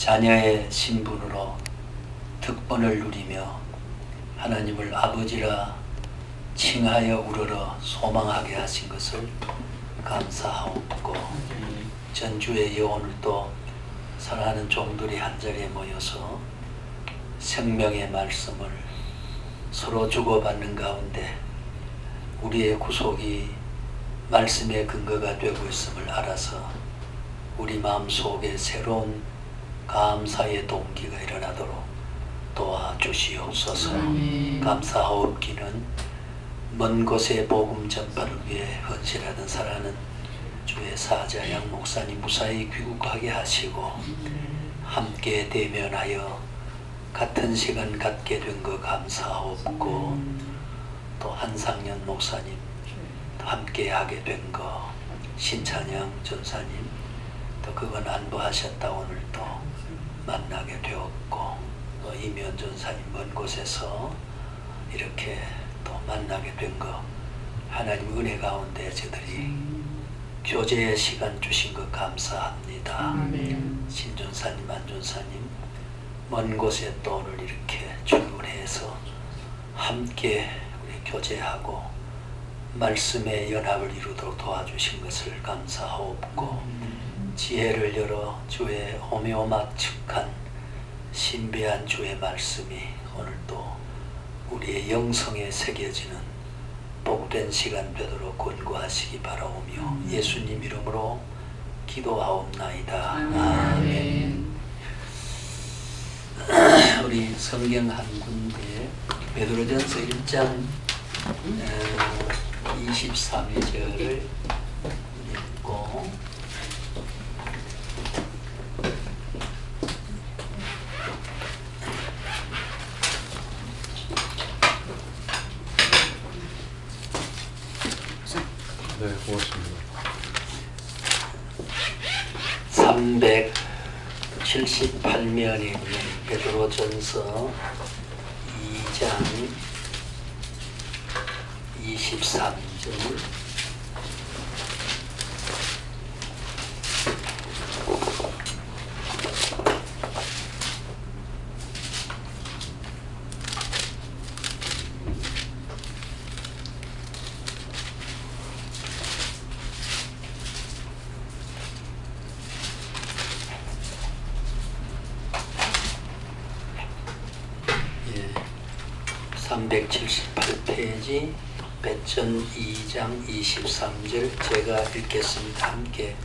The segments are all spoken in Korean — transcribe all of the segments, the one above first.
자녀의 신분으로 특권을 누리며 하나님을 아버지라 칭하여 우러러 소망하게 하신 것을 감사하옵고, 전주의 오늘도 사랑하는 종들이 한자리에 모여서 생명의 말씀을 서로 주고받는 가운데 우리의 구속이 말씀의 근거가 되고 있음을 알아서 우리 마음속에 새로운 감사의 동기가 일어나도록 도와주시옵소서. 감사하옵기는 먼 곳의 복음 전파를 위해 헌신하던 사랑하는 주의 사자 양 목사님 무사히 귀국하게 하시고, 함께 대면하여 같은 시간 갖게 된 거 감사하옵고, 또 한상년 목사님 함께 하게 된 거, 신찬양 전사님 또 그건 안부하셨다 오늘 또 만나게 되었고, 또 이면 전사님 먼 곳에서 이렇게 또 만나게 된 거, 하나님 은혜 가운데 저들이 교제의 시간 주신 것 감사합니다. 신전사님, 안전사님 먼 곳에 또 오늘 이렇게 출근해서 함께 우리 교제하고 말씀의 연합을 이루도록 도와주신 것을 감사하옵고, 지혜를 열어 주의 오묘막측한 신비한 주의 말씀이 오늘도 우리의 영성에 새겨지는 복된 시간 되도록 권고하시기 바라오며 예수님 이름으로 기도하옵나이다. 아멘. 우리 성경 한 군데 베드로전서 1장 23절을 읽고 네, 고맙습니다. 378면에 있는 베드로전서 2장 23절 예, 378페이지 배전 2장 23절 제가 읽겠습니다. 함께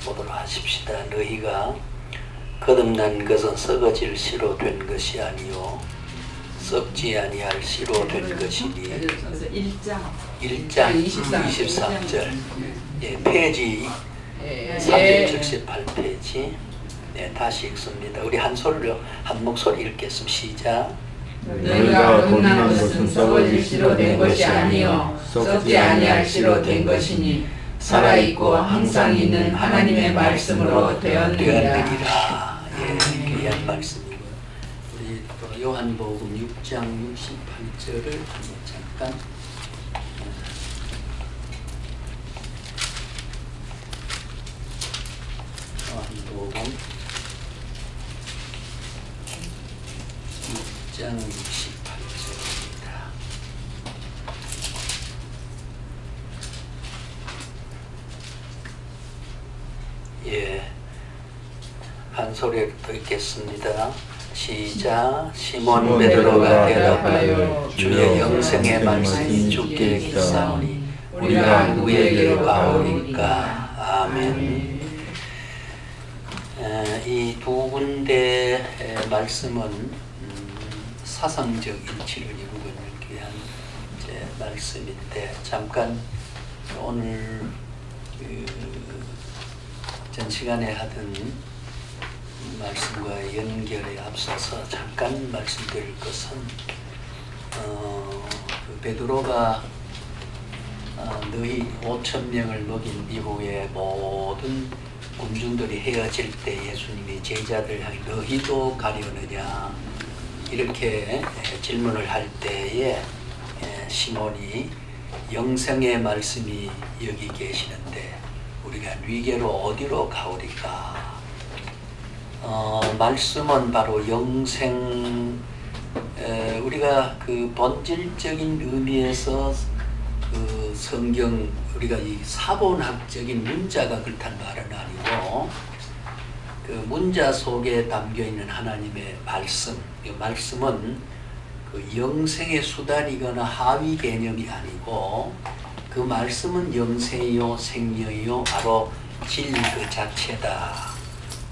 보도록 하십시다. 너희가 거듭난 것은 썩어질 씨로 된 것이 아니요 썩지 아니할 씨로 된 것이니. 1장 23절 예, 페이지 378페이지 다시 읽습니다. 우리 한 소리로 한 목소리 읽겠습니다. 시작. 너희가 거듭난 것은 썩어질 씨로 된 것이 아니요 썩지 아니할 씨로 된 것이니 살아있고 항상 있는 하나님의 말씀으로 되었느니라. 예, 귀한 말씀이고, 우리 또 요한복음 6장 68절을 잠깐 요한복음 6장 68절입니다. 예, 한 소리로 읽겠습니다. 시작. 시몬 베드로가 대답하여 주의 영생의 말씀이 주께 있사오니 우리가 누구에게로 가오리까. 아멘. 이 두 군데의 말씀은 사상적 일치를 이루고 있는 귀한 말씀인데, 잠깐 오늘 전 시간에 하던 말씀과 연결에 앞서서 잠깐 말씀드릴 것은, 베드로가 너희 5,000명을 먹인 이후에 모든 군중들이 헤어질 때 예수님이 제자들 향해 너희도 가려느냐 이렇게 질문을 할 때에 시몬이 영생의 말씀이 여기 계시는데 우리가 위계로 어디로 가오리까. 말씀은 바로 우리가 그 본질적인 의미에서 그 성경 우리가 이 사본학적인 문자가 그렇다는 말은 아니고 그 문자 속에 담겨 있는 하나님의 말씀, 이 말씀은 그 영생의 수단이거나 하위 개념이 아니고 그 말씀은 영생이요 생명이요 바로 진리 그 자체다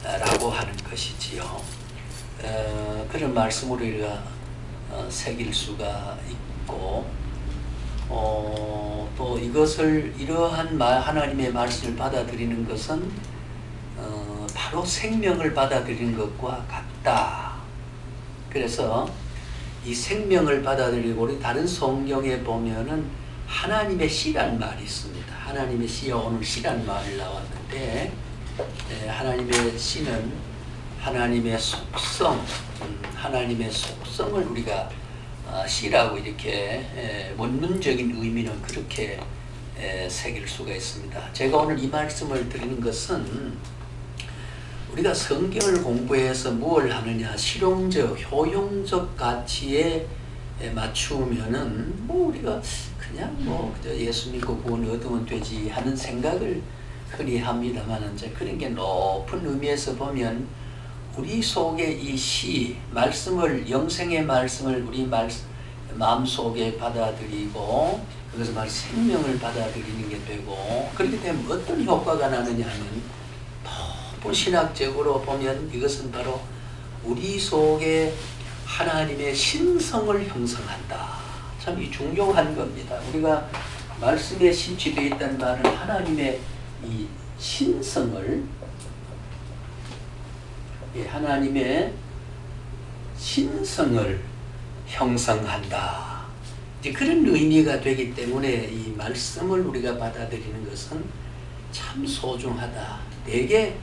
라고 하는 것이지요. 그런 말씀으로 우리가 새길 수가 있고 또 이러한 하나님의 말씀을 받아들이는 것은 바로 생명을 받아들이는 것과 같다. 그래서 이 생명을 받아들이고 우리 다른 성경에 보면은 하나님의 씨란 말이 있습니다. 하나님의 씨와 오늘 씨란 말이 나왔는데 하나님의 씨는 하나님의 속성, 하나님의 속성을 우리가 씨라고 이렇게 원문적인 의미는 그렇게 새길 수가 있습니다. 제가 오늘 이 말씀을 드리는 것은 우리가 성경을 공부해서 무엇을 하느냐, 실용적, 효용적 가치에 맞추면은 우리가 그냥 그저 예수 믿고 구원 얻으면 되지 하는 생각을 흔히 합니다만 이제 그런 게 높은 의미에서 보면 우리 속에 이 시, 말씀을, 영생의 말씀을 우리 마음속에 받아들이고 그것을 말 생명을 받아들이는 게 되고 그렇게 되면 어떤 효과가 나느냐 하면 높은 신학적으로 보면 이것은 바로 우리 속에 하나님의 신성을 형성한다. 참 이 중요한 겁니다. 우리가 말씀에 심취되어 있다는 말은 하나님의 이 신성을 하나님의 신성을 형성한다. 이제 그런 의미가 되기 때문에 이 말씀을 우리가 받아들이는 것은 참 소중하다. 대개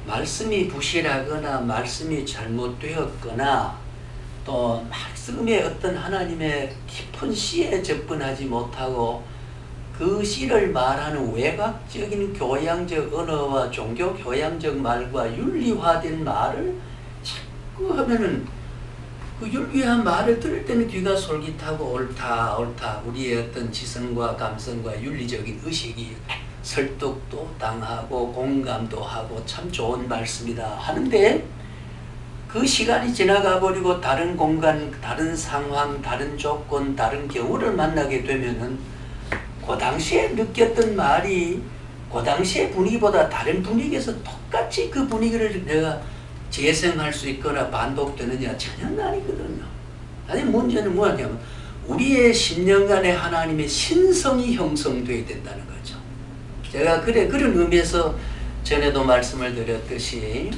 말씀이 부실하거나 말씀이 잘못되었거나 또 말씀의 어떤 하나님의 깊은 씨에 접근하지 못하고 그 씨를 말하는 외곽적인 교양적 언어와 종교 교양적 말과 윤리화된 말을 자꾸 하면은 그 윤리한 말을 들을 때는 귀가 솔깃하고 옳다 우리의 어떤 지성과 감성과 윤리적인 의식이 설득도 당하고 공감도 하고 참 좋은 말씀이다 하는데 그 시간이 지나가 버리고 다른 공간, 다른 상황, 다른 조건, 다른 경우를 만나게 되면은 그 당시에 느꼈던 말이 그 당시의 분위기보다 다른 분위기에서 똑같이 그 분위기를 내가 재생할 수 있거나 반복되느냐 전혀 아니거든요. 아니 문제는 뭐냐면 우리의 10년간의 하나님의 신성이 형성되어야 된다는 거죠. 제가 그런 의미에서 전에도 말씀을 드렸듯이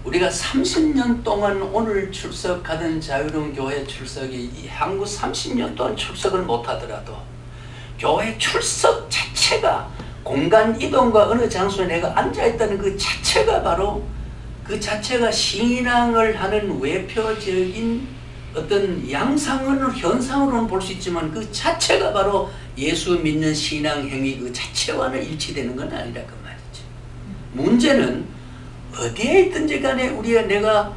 우리가 30년 동안 오늘 출석하던 자유로운 교회 출석이 이 한국 30년 동안 출석을 못하더라도 교회 출석 자체가 공간 이동과 어느 장소에 내가 앉아있다는 그 자체가 바로 그 자체가 신앙을 하는 외표적인 어떤 양상으로 현상으로는 볼 수 있지만 그 자체가 바로 예수 믿는 신앙 행위 그 자체와는 일치되는 건 아니라 그 말이죠. 문제는 어디에 있든지 간에 내가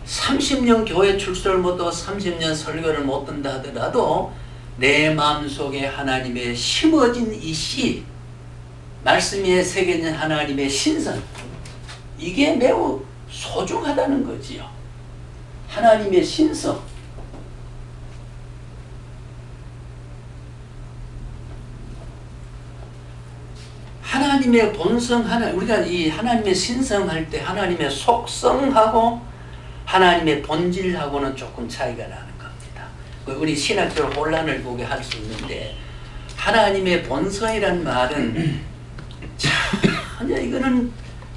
30년 교회 출석을 못하고 30년 설교를 못 듣는다 하더라도 내 마음속에 하나님의 심어진 이 씨, 말씀에 새겨진 하나님의 신성, 이게 매우 소중하다는 거지요. 하나님의 신성. 하나님의 본성 우리가 이 하나님의 신성할 때 하나님의 속성하고 하나님의 본질하고는 조금 차이가 나는 겁니다. 우리 신학적으로 혼란을 보게 할 수 있는데 하나님의 본성이란 말은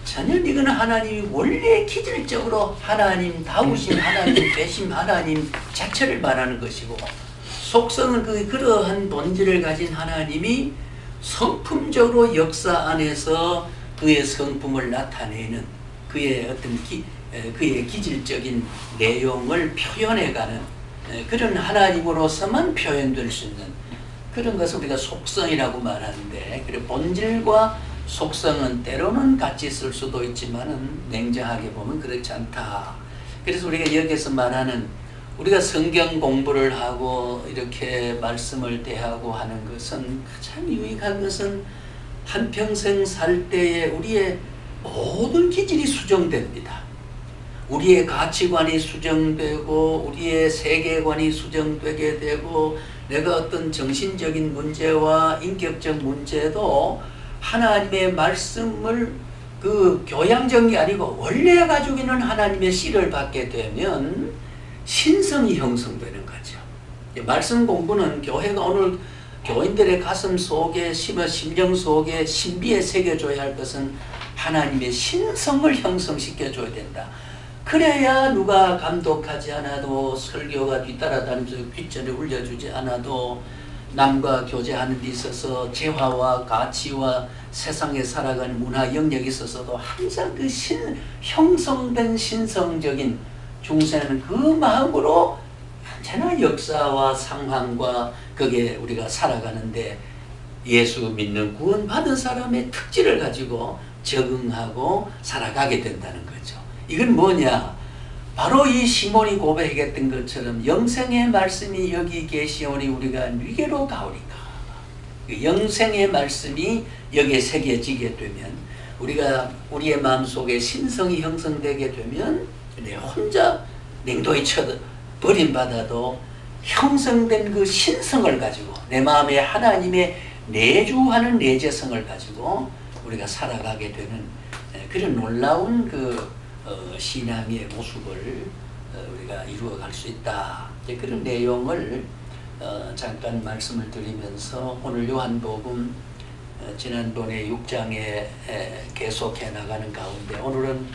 전혀 이거는 하나님이 원래 기질적으로 하나님 다우신 하나님 되심 하나님 자체를 말하는 것이고 속성은 그러한 본질을 가진 하나님이 성품적으로 역사 안에서 그의 성품을 나타내는 그의 어떤 그의 기질적인 내용을 표현해가는 그런 하나님으로서만 표현될 수 있는 그런 것을 우리가 속성이라고 말하는데 그래 본질과 속성은 때로는 같이 쓸 수도 있지만은 냉정하게 보면 그렇지 않다. 그래서 우리가 여기서 말하는 우리가 성경 공부를 하고 이렇게 말씀을 대하고 하는 것은 가장 유익한 것은 한평생 살 때에 우리의 모든 기질이 수정됩니다. 우리의 가치관이 수정되고 우리의 세계관이 수정되게 되고 내가 어떤 정신적인 문제와 인격적 문제도 하나님의 말씀을 그 교양적인 게 아니고 원래 가지고 있는 하나님의 씨를 받게 되면 신성이 형성되는 거죠. 말씀 공부는 교회가 오늘 교인들의 가슴 속에 심령 속에 신비에 새겨줘야 할 것은 하나님의 신성을 형성시켜줘야 된다. 그래야 누가 감독하지 않아도 설교가 뒤따라다니면서 귓전에 울려주지 않아도 남과 교제하는 데 있어서 재화와 가치와 세상에 살아가는 문화 영역에 있어서도 항상 그 형성된 신성적인 중생은 그 마음으로 언제나 역사와 상황과 거기에 우리가 살아가는데 예수 믿는 구원받은 사람의 특질을 가지고 적응하고 살아가게 된다는 거죠. 이건 뭐냐? 바로 이 시몬이 고백했던 것처럼 영생의 말씀이 여기 계시오니 우리가 누게로 가오리까. 영생의 말씀이 여기에 새겨지게 되면 우리가 우리의 마음속에 신성이 형성되게 되면 내 혼자 냉도에 쳐도 버림받아도 형성된 그 신성을 가지고 내 마음에 하나님의 내주하는 내재성을 가지고 우리가 살아가게 되는 그런 놀라운 그 신앙의 모습을 우리가 이루어갈 수 있다. 그런 내용을 잠깐 말씀을 드리면서 오늘 요한복음 지난번에 6장에 계속해 나가는 가운데 오늘은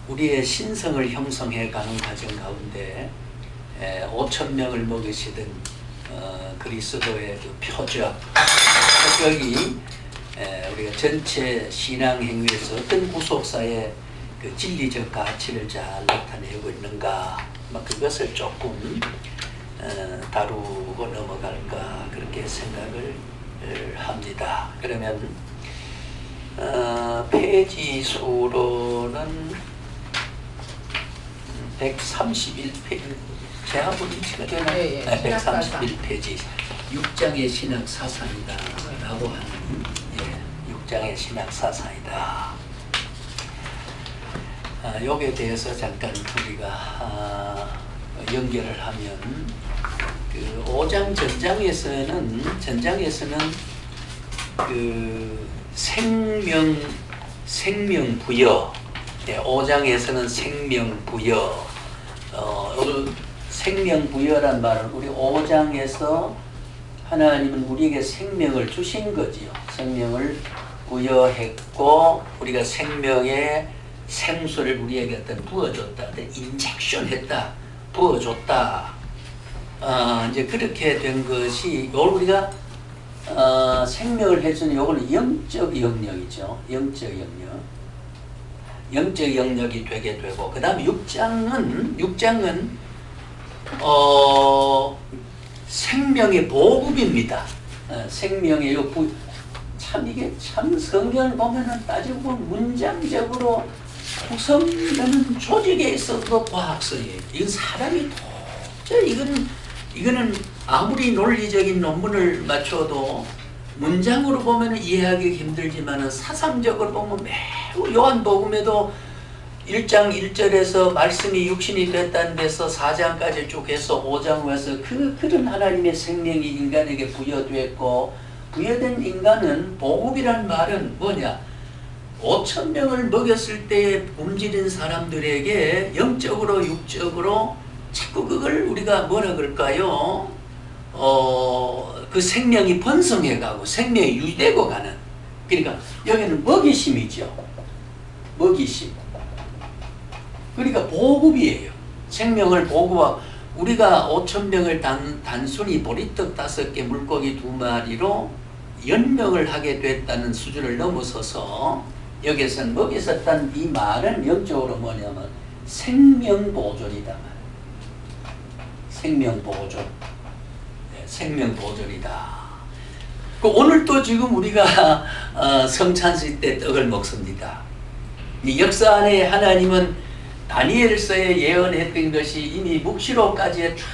우리의 신성을 형성해 가는 과정 가운데 5,000명을 먹이시던 그리스도의 그 표적이 우리가 전체 신앙 행위에서 어떤 구속사의 그 진리적 가치를 잘 나타내고 있는가, 그것을 조금 다루고 넘어갈까 그렇게 생각을 합니다. 그러면 페이지 수로는 131페이지 제하고 일치가 되나요? 예, 131페이지 6장의 신학 사상이다 라고 하는 6장의 신학 사상이다. 여기에 대해서 잠깐 우리가 연결을 하면 그 5장 전장에서는 그 생명 부여, 5장에서는 생명 부여, 생명 부여란 말은 우리 5장에서 하나님은 우리에게 생명을 주신 거지요. 생명을 부여했고 우리가 생명의 생수를 우리에게 어떤 부어줬다, 인젝션 했다, 부어줬다. 이제 그렇게 된 것이 우리가 생명을 해주는 요거는 영적 영역이죠. 영적 영역이 되게 되고 그 다음에 6장은 생명의 보급입니다. 생명의 참 이게 참 성경을 보면은 따지고 보면 문장적으로 구성되는 조직에 있어도 과학서예요. 이건 사람이 도저히 이거는 아무리 논리적인 논문을 맞춰도 문장으로 보면 이해하기 힘들지만 사상적으로 보면 매우 요한복음에도 1장 1절에서 말씀이 육신이 됐다는 데서 4장까지 쭉 해서 5장 와서 그런 하나님의 생명이 인간에게 부여됐고 부여된 인간은 보급이란 말은 뭐냐? 5,000명을 먹였을 때 굶주린 사람들에게 영적으로 육적으로 자꾸 그걸 우리가 뭐라 그럴까요? 그 생명이 번성해가고 생명이 유지되고 가는, 그러니까 여기는 먹이심이죠. 먹이심. 그러니까 보급이에요. 생명을 보급하고 우리가 5,000명을 단순히 보리떡 5개 물고기 2마리로 연명을 하게 됐다는 수준을 넘어서서 여기서는 먹였었다는 이 말은 영적으로 뭐냐면 생명보존이다. 생명보존. 생명보존이다. 그 오늘 또 지금 우리가 성찬식 때 떡을 먹습니다. 이 역사 안에 하나님은 다니엘서에 예언했던 것이 이미 묵시록까지 쫙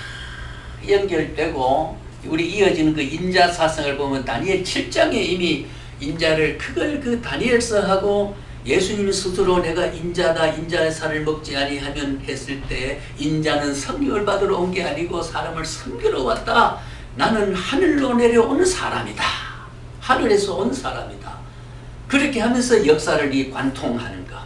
연결되고, 우리 이어지는 그 인자 사상을 보면 다니엘 7장에 이미 인자를 그걸 그 다니엘서하고 예수님이 스스로 내가 인자다, 인자의 살을 먹지 아니하면 했을 때 인자는 성령을 받으러 온 게 아니고 사람을 섬기러 왔다. 나는 하늘로 내려온 사람이다. 하늘에서 온 사람이다. 그렇게 하면서 역사를 이 관통하는 거.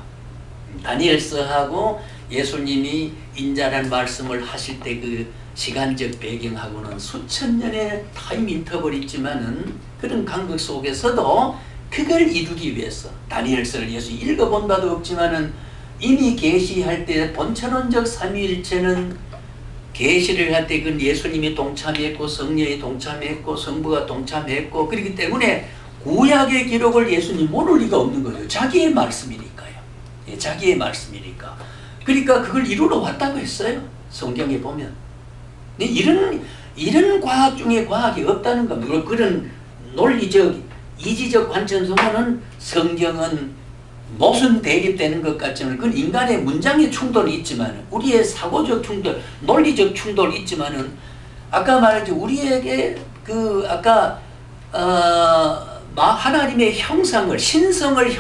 다니엘서하고 예수님이 인자라는 말씀을 하실 때 그 시간적 배경하고는 수천 년의 타임 인터벌이 있지만은 그런 간극 속에서도 그걸 이루기 위해서 다니엘서를 예수 읽어본 바도 없지만은 이미 계시할 때 본천원적 삼위일체는 계시를 할 때 그건 예수님이 동참했고 성령이 동참했고 성부가 동참했고, 그렇기 때문에 구약의 기록을 예수님 모를 리가 없는 거예요. 자기의 말씀이니까요. 예, 자기의 말씀이니까. 그러니까 그걸 이루러 왔다고 했어요. 성경에 보면. 이런 과학 중에 과학이 없다는 겁니다. 그런 논리적, 이지적 관점에서는 성경은 무슨 대립되는 것 같지만 그건 인간의 문장의 충돌이 있지만, 우리의 사고적 충돌, 논리적 충돌이 있지만은 아까 말했죠. 우리에게 그 아까 하나님의 형상을, 신성을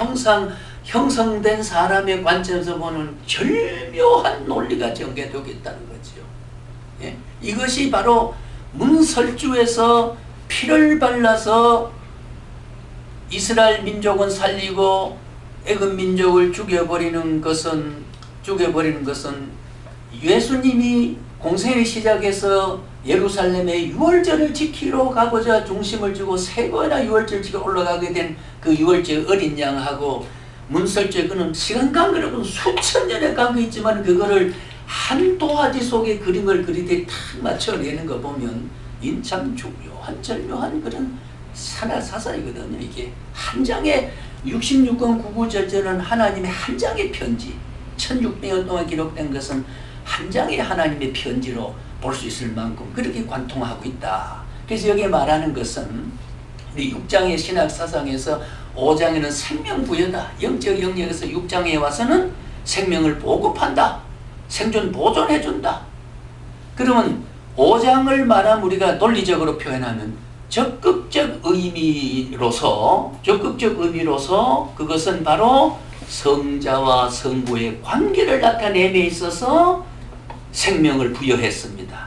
형성된 사람의 관점에서 보는 절묘한 논리가 전개되고 있다는 거죠. 예? 이것이 바로 문설주에서 피를 발라서 이스라엘 민족은 살리고 애굽 민족을 죽여버리는 것은 예수님이 공생의 시작에서 예루살렘에 유월절을 지키러 가고자 중심을 주고 세 번이나 유월절 지켜 올라가게 된 그 유월절 어린 양하고 문설주에 그는 시간 간격은 수천 년의 간격이 있지만 그거를 한 도화지 속에 그림을 그리듯 탁 맞춰내는 거 보면 참 중요한 절묘한 그런 사사이거든요. 이게 한 장의 66권 구구절절은 하나님의 한 장의 편지, 1600년 동안 기록된 것은 한 장의 하나님의 편지로 볼 수 있을 만큼 그렇게 관통하고 있다. 그래서 여기에 말하는 것은 우리 6장의 신학 사상에서 5장에는 생명부여다. 영적 영역에서 6장에 와서는 생명을 보급한다. 생존 보존해준다. 그러면 5장을 말하면 우리가 논리적으로 표현하면 적극적 의미로서 그것은 바로 성자와 성부의 관계를 나타냄에 있어서 생명을 부여했습니다.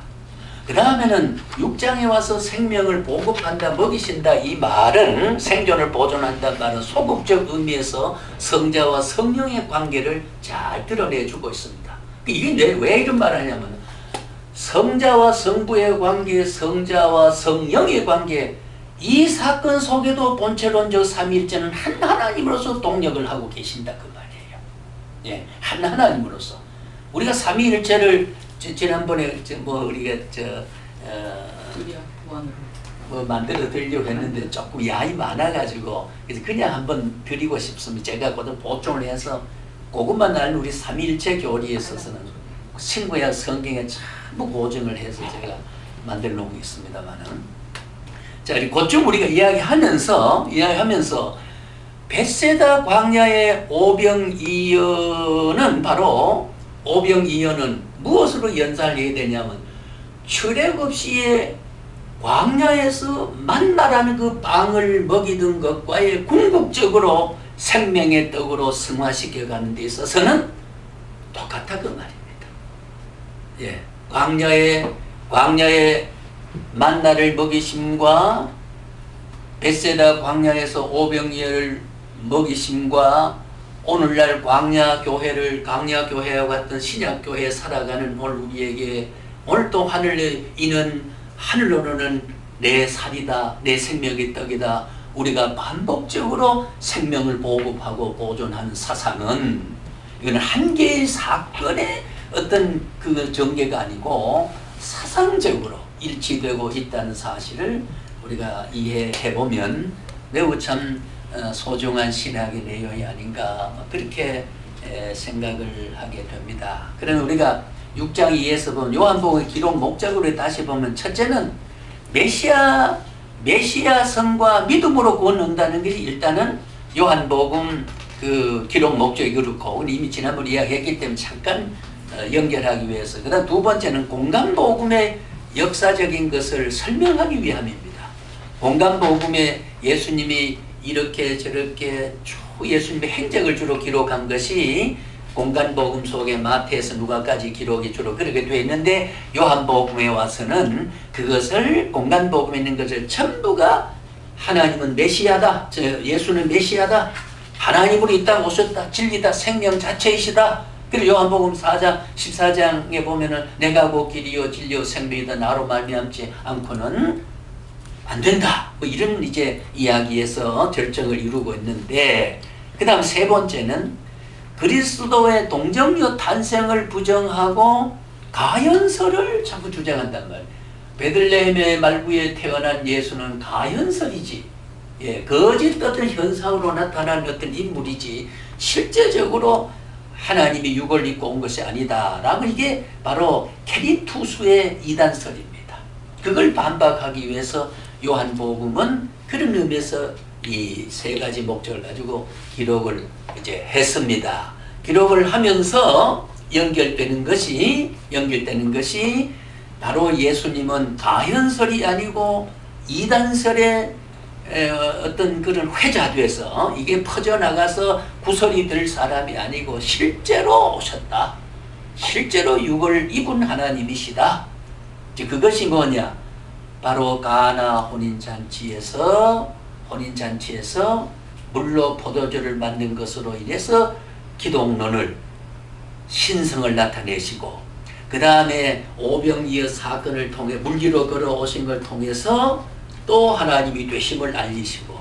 그 다음에는 6장에 와서 생명을 보급한다, 먹이신다, 이 말은 생존을 보존한다 말은 소극적 의미에서 성자와 성령의 관계를 잘 드러내주고 있습니다. 이게 왜 이런 말을 하냐면 성자와 성부의 관계, 성자와 성령의 관계, 이 사건 속에도 본체론적 삼위일체는 한 하나님으로서 동력을 하고 계신다 그 말이에요. 예, 한 하나님으로서 우리가 삼위일체를 지난번에 우리가 만들어 드리려고 했는데 조금 양이 많아가지고 그래서 그냥 한번 드리고 싶습니다. 제가 그것도 보충을 해서 그것만 알면 우리 삼위일체 교리에 있어서는 신구약 성경에 전부 고증을 해서 제가 만들어 놓고 있습니다만은, 자, 그쯤 우리가 이야기하면서 벳세다 광야의 오병이어는 바로 오병이어는 무엇으로 연상해야 되냐면 출애굽 없이의 광야에서 만나라는 그 빵을 먹이던 것과의 궁극적으로 생명의 떡으로 승화시켜가는 데 있어서는 똑같다 그 말입니다. 예, 광야의 만나를 먹이심과 벳세다 광야에서 오병이어를 먹이심과 오늘날 광야교회와 같은 신약교회에 살아가는 오늘 우리에게 오늘 또 하늘로는 내 살이다, 내 생명의 떡이다. 우리가 반복적으로 생명을 보급하고 보존하는 사상은 이거는 한 개의 사건의 어떤 그 전개가 아니고 사상적으로 일치되고 있다는 사실을 우리가 이해해보면 매우 참 소중한 신학의 내용이 아닌가 그렇게 생각을 하게 됩니다. 그러면 우리가 6장 2에서 보면 요한복음 기록 목적으로 다시 보면 첫째는 메시아 메시아성과 믿음으로 구원 얻는다는 것이 일단은 요한복음 그 기록 목적이 그렇고 이미 지난번에 이야기했기 때문에 잠깐 연결하기 위해서. 그다음 두 번째는 공간복음의 역사적인 것을 설명하기 위함입니다. 공간복음에 예수님이 이렇게 저렇게 쭉 예수님의 행적을 주로 기록한 것이 공간복음 속에 마태에서 누가까지 기록이 주로 그렇게 되어 있는데 요한복음에 와서는 그것을 공간복음에 있는 것을 전부가 하나님은 메시아다, 예수는 메시아다, 하나님으로 이 땅 오셨다, 진리다, 생명 자체이시다. 그리고 요한복음 4장 14장에 보면은 내가 곧 길이요 진리요 생명이다, 나로 말미암지 않고는 안 된다. 뭐 이런 이제 이야기에서 결정을 이루고 있는데, 그 다음 세 번째는 그리스도의 동정녀 탄생을 부정하고 가현설을 자꾸 주장한단 말이에요. 베들레헴의 말구에 태어난 예수는 가현설이지, 거짓 어떤 현상으로 나타난 어떤 인물이지 실제적으로 하나님이 육을 입고 온 것이 아니다 라고, 이게 바로 캐리투스의 이단설입니다. 그걸 반박하기 위해서 요한복음은 그런 의미에서 이 세 가지 목적을 가지고 기록을 이제 했습니다. 기록을 하면서 연결되는 것이 바로 예수님은 가현설이 아니고 이단설의 어떤 그런 회자돼서 이게 퍼져나가서 구설이 될 사람이 아니고 실제로 오셨다, 실제로 육을 입은 하나님이시다. 그것이 뭐냐, 바로 가나 혼인잔치에서 물로 포도주를 만든 것으로 인해서 기독론을, 신성을 나타내시고, 그 다음에 오병이어 사건을 통해 물리로 걸어오신 걸 통해서 또 하나님이 되심을 알리시고,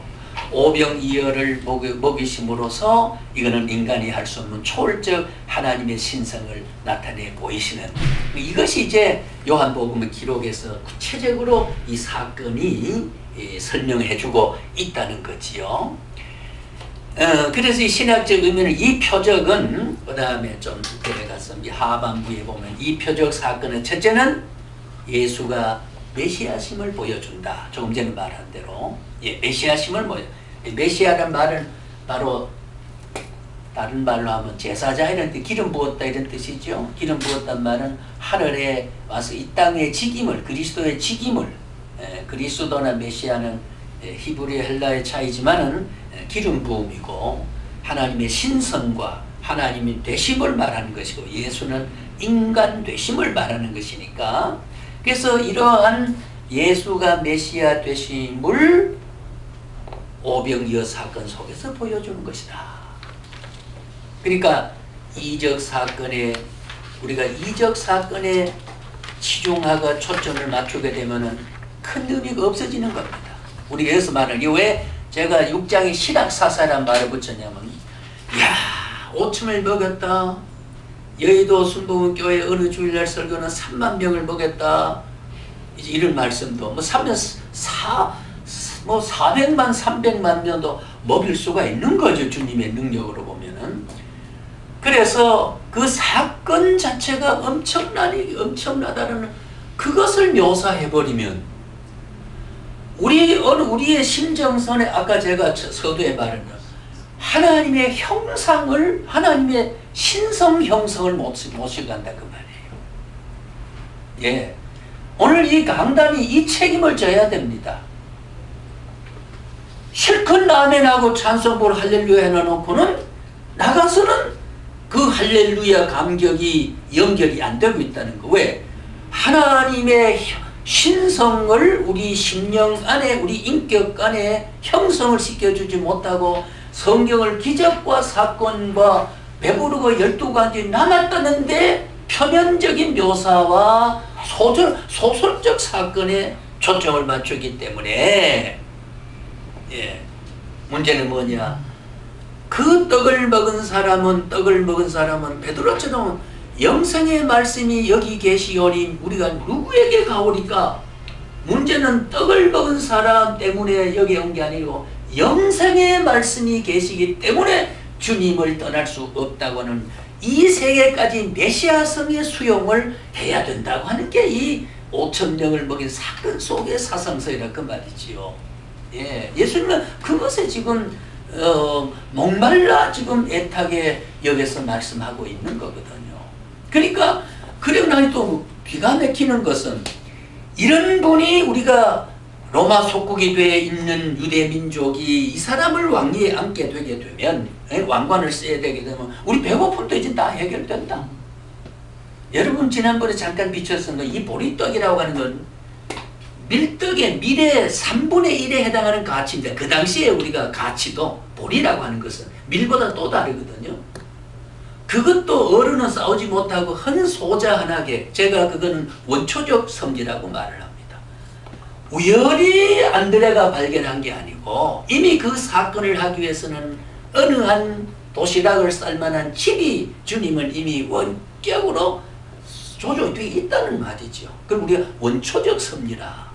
오병이어를 먹이심으로써 이거는 인간이 할 수 없는 초월적 하나님의 신성을 나타내 보이시는, 이것이 이제 요한복음의 기록에서 구체적으로 이 사건이 설명해주고 있다는 거지요. 그래서 이 신학적 의미는, 이 표적은 그 다음에 좀 들어가서 하반부에 보면 이 표적 사건은 첫째는 예수가 메시아심을 보여준다. 조금 전에 말한 대로 메시아심을 메시아란 말은 바로 다른 말로 하면 제사자 이런 뜻, 기름 부었다 이런 뜻이죠. 기름 부었단 말은 하늘에 와서 이 땅의 직임을, 그리스도의 직임을, 그리스도나 메시아는 히브리 헬라의 차이지만은 기름 부음이고 하나님의 신성과 하나님의 되심을 말하는 것이고, 예수는 인간 되심을 말하는 것이니까, 그래서 이러한 예수가 메시아 되심을 오병이어 사건 속에서 보여주는 것이다. 그러니까 우리가 이적 사건에 치중하고 초점을 맞추게 되면은 큰 의미가 없어지는 겁니다. 우리가 여기서 말하는 게, 왜 제가 6장에 신학사사란 말을 붙였냐면, 오침을 먹였다, 여의도 순복음교회 어느 주일날 설교는 3만 명을 먹였다, 이제 이런 말씀도 400만 300만 명도 먹일 수가 있는 거죠, 주님의 능력으로 보면은. 그래서 그 사건 자체가 엄청나다는 그것을 묘사해버리면, 우리의 심정선에, 아까 제가 서두에 말했던 하나님의 형상을, 하나님의 신성 형성을 모시간다 그 말이에요. 오늘 이 강단이 이 책임을 져야 됩니다. 실컷 아멘하고 찬송부를 할렐루야 해놓고는 나가서는 그 할렐루야 감격이 연결이 안 되고 있다는 거. 왜? 하나님의 신성을 우리 심령 안에, 우리 인격 안에 형성을 시켜주지 못하고 성경을 기적과 사건과 배부르고 12가지 남았다는데 표면적인 묘사와 소설적 사건에 초점을 맞추기 때문에, 문제는 뭐냐, 그 떡을 먹은 사람은 베드로처럼 영생의 말씀이 여기 계시오니 우리가 누구에게 가오리까? 문제는 떡을 먹은 사람 때문에 여기 온 게 아니고 영생의 말씀이 계시기 때문에 주님을 떠날 수 없다고는, 이 세계까지 메시아성의 수용을 해야 된다고 하는 게 이 5천 명을 먹인 사건 속의 사상서이라 그 말이지요. 예, 예수님은 그것에 지금 목말라 지금 애타게 여기서 말씀하고 있는 거거든요. 그러니까 그리고 나니 또 기가 막히는 것은 이런 분이 우리가 로마 속국이 되어 있는 유대 민족이 이 사람을 왕위에 앉게 되게 되면 왕관을 써야 되게 되면 우리 배고픔도 이제 다 해결된다. 여러분 지난번에 잠깐 비쳤던 이 보리떡이라고 하는 건 밀떡의 밀의 3분의 1에 해당하는 가치인데 그 당시에 우리가 가치도 보리라고 하는 것은 밀보다 또 다르거든요. 그것도 어른은 싸우지 못하고 헌소자하게 제가 그거는 원초적 섭리라고 말을 합니다. 우연히 안드레가 발견한 게 아니고 이미 그 사건을 하기 위해서는 어느 한 도시락을 쌀 만한 집이 주님은 이미 원격으로 조정이 되어 있다는 말이죠. 그럼 우리가 원초적 섭리라.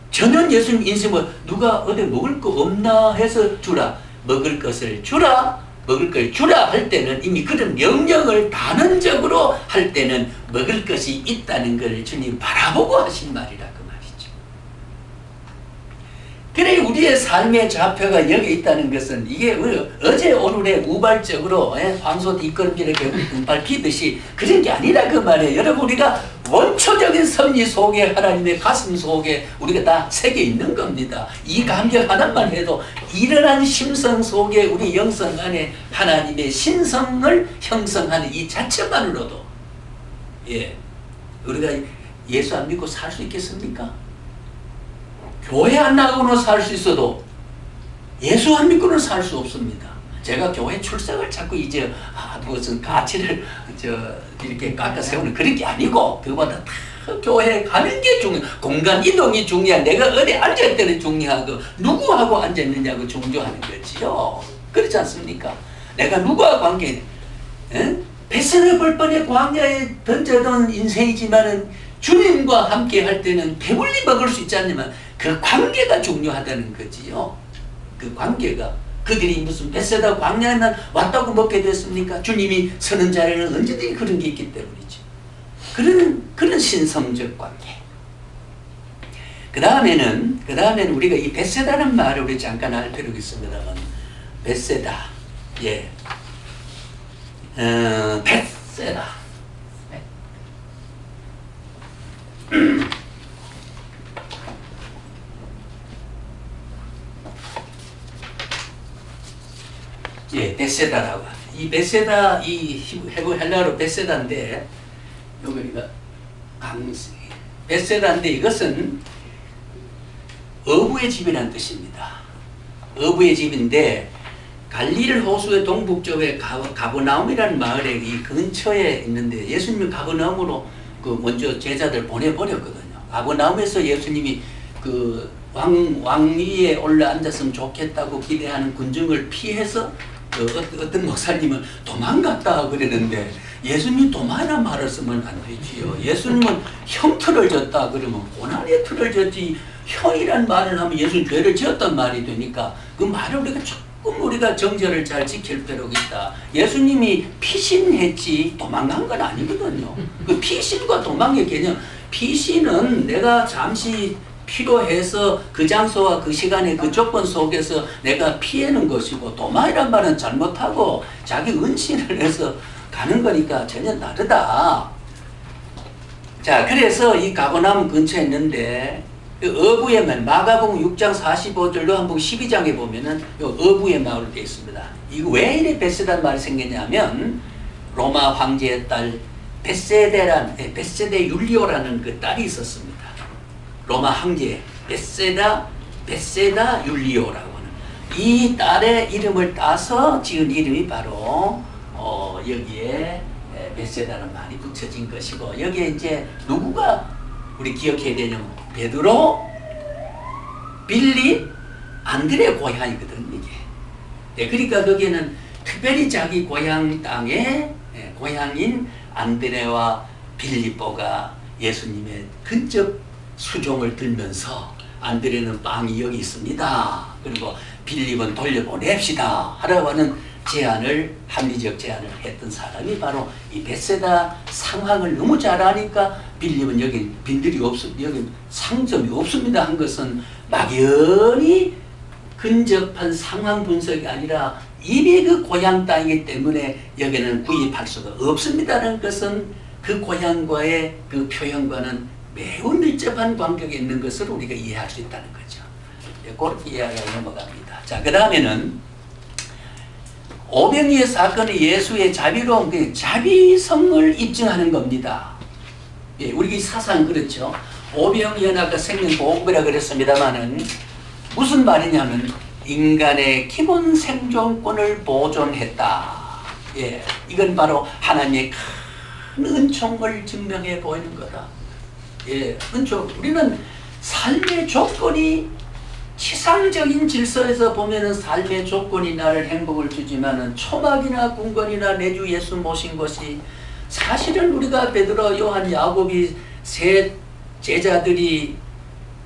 전혀 예수님 인생은 누가 어디 먹을 거 없나 해서 주라. 먹을 것을 주라. 먹을 걸 주라 할 때는 이미 그런 명령을 단언적으로 할 때는 먹을 것이 있다는 걸 주님 바라보고 하신 말이라 그 말이죠. 그래 우리의 삶의 좌표가 여기 있다는 것은 이게 어제 오늘에 우발적으로 황소 뒷걸음질에 등발 피듯이 그런 게 아니라 그 말이에요. 여러분 우리가 원초적인 섭리 속에 하나님의 가슴 속에 우리가 다 새겨 있는 겁니다. 이 감격 하나만 해도 일어난 심성 속에 우리 영성 안에 하나님의 신성을 형성하는 이 자체만으로도 예 우리가 예수 안 믿고 살 수 있겠습니까? 교회 안 나가고는 살 수 있어도 예수 안 믿고는 살 수 없습니다. 제가 교회 출석을 자꾸 이제 무슨 가치를 이렇게 깎아 세우는 그런 게 아니고 그보다 다 교회에 가는 게 공간 이동이 중요한 내가 어디 앉을 때는 중요하고 누구하고 앉았느냐고 중요하는 거지요. 그렇지 않습니까? 내가 누구와 관계 베스레 벌번의 광야에 던져둔 인생이지만은 주님과 함께 할 때는 배불리 먹을 수 있지 않지만 그 관계가 중요하다는 거지요. 그 관계가 그들이 무슨 베세다 광야에만 왔다고 먹게 됐습니까? 주님이 서는 자리는 언제든지 그런 게 있기 때문이죠. 그런 신성적 관계. 그 다음에는 우리가 이 베세다는 말을 우리 잠깐 알 필요가 있습니다만 베세다, 예, 베세다. 예, 베세다라고. 이 베세다, 이 헤브 헬라어로 베세다인데, 여기가 베세다인데 이것은 어부의 집이라는 뜻입니다. 어부의 집인데 갈릴리 호수의 동북쪽에 가버나움이라는 마을에 이 근처에 있는데 예수님이 가버나움으로 그 먼저 제자들 보내버렸거든요. 가버나움에서 예수님이 그 왕위에 올라 앉았으면 좋겠다고 기대하는 군중을 피해서 어떤 목사님은 도망갔다 그러는데 예수님 도망이라 말을 쓰면 안 되지요. 예수님은 형 틀을 졌다 그러면 고난의 틀을 졌지 형이란 말을 하면 예수님 죄를 지었단 말이 되니까 그 말을 우리가 조금 우리가 정절을 잘 지킬 필요가 있다. 예수님이 피신했지 도망간 건 아니거든요. 그 피신과 도망의 개념, 피신은 내가 잠시 필요해서 그 장소와 그 시간에 그 조건 속에서 내가 피하는 것이고 도망이란 말은 잘못하고 자기 은신을 해서 가는 거니까 전혀 다르다. 자, 그래서 이 가버나움 근처에 있는데 그 어부의 말, 마가복음 6장 45절로 한번 12장에 보면은 요 어부의 마을로 되어 있습니다. 이거 왜 이래 베세다는 말이 생겼냐면 로마 황제의 딸 베세데 율리오라는 그 딸이 있었습니다. 로마 황제 베세다 율리오라고 하는 이 딸의 이름을 따서 지은 이름이 바로 여기에 베세다는 말이 붙여진 것이고 여기에 이제 누구가 우리 기억해야 되냐면 베드로, 빌립, 안드레 고향이거든 이게. 네, 그러니까 거기에는 특별히 자기 고향 땅에 고향인 안드레와 빌립보가 예수님의 근접 수종을 들면서 안드레는 빵이 여기 있습니다. 그리고 빌립은 돌려보냅시다 하라고 하는 합리적 제안을 했던 사람이 바로 이 벳세다 상황을 너무 잘 아니까 빌립은 여기 빈들이 여기 상점이 없습니다 한 것은 막연히 근접한 상황 분석이 아니라 이미 그 고향 땅이기 때문에 여기는 구입할 수가 없습니다라는 것은 그 고향과의 그 표현과는 매우 밀접한 관계가 있는 것을 우리가 이해할 수 있다는 거죠. 그렇게 이해하고 넘어갑니다. 자, 그 다음에는 오병이의 사건은 예수의 자비로운 그 자비성을 입증하는 겁니다. 예, 우리 사상 그렇죠. 오병이는 아까 생명보호법이라 그랬습니다만은 무슨 말이냐면 인간의 기본 생존권을 보존했다. 예, 이건 바로 하나님의 큰 은총을 증명해 보이는 거다. 예, 은총. 우리는 삶의 조건이 치상적인 질서에서 보면은 삶의 조건이 나를 행복을 주지만은 초막이나 궁궐이나 내주 예수 모신 것이 사실은 우리가 베드로, 요한, 야곱이 세 제자들이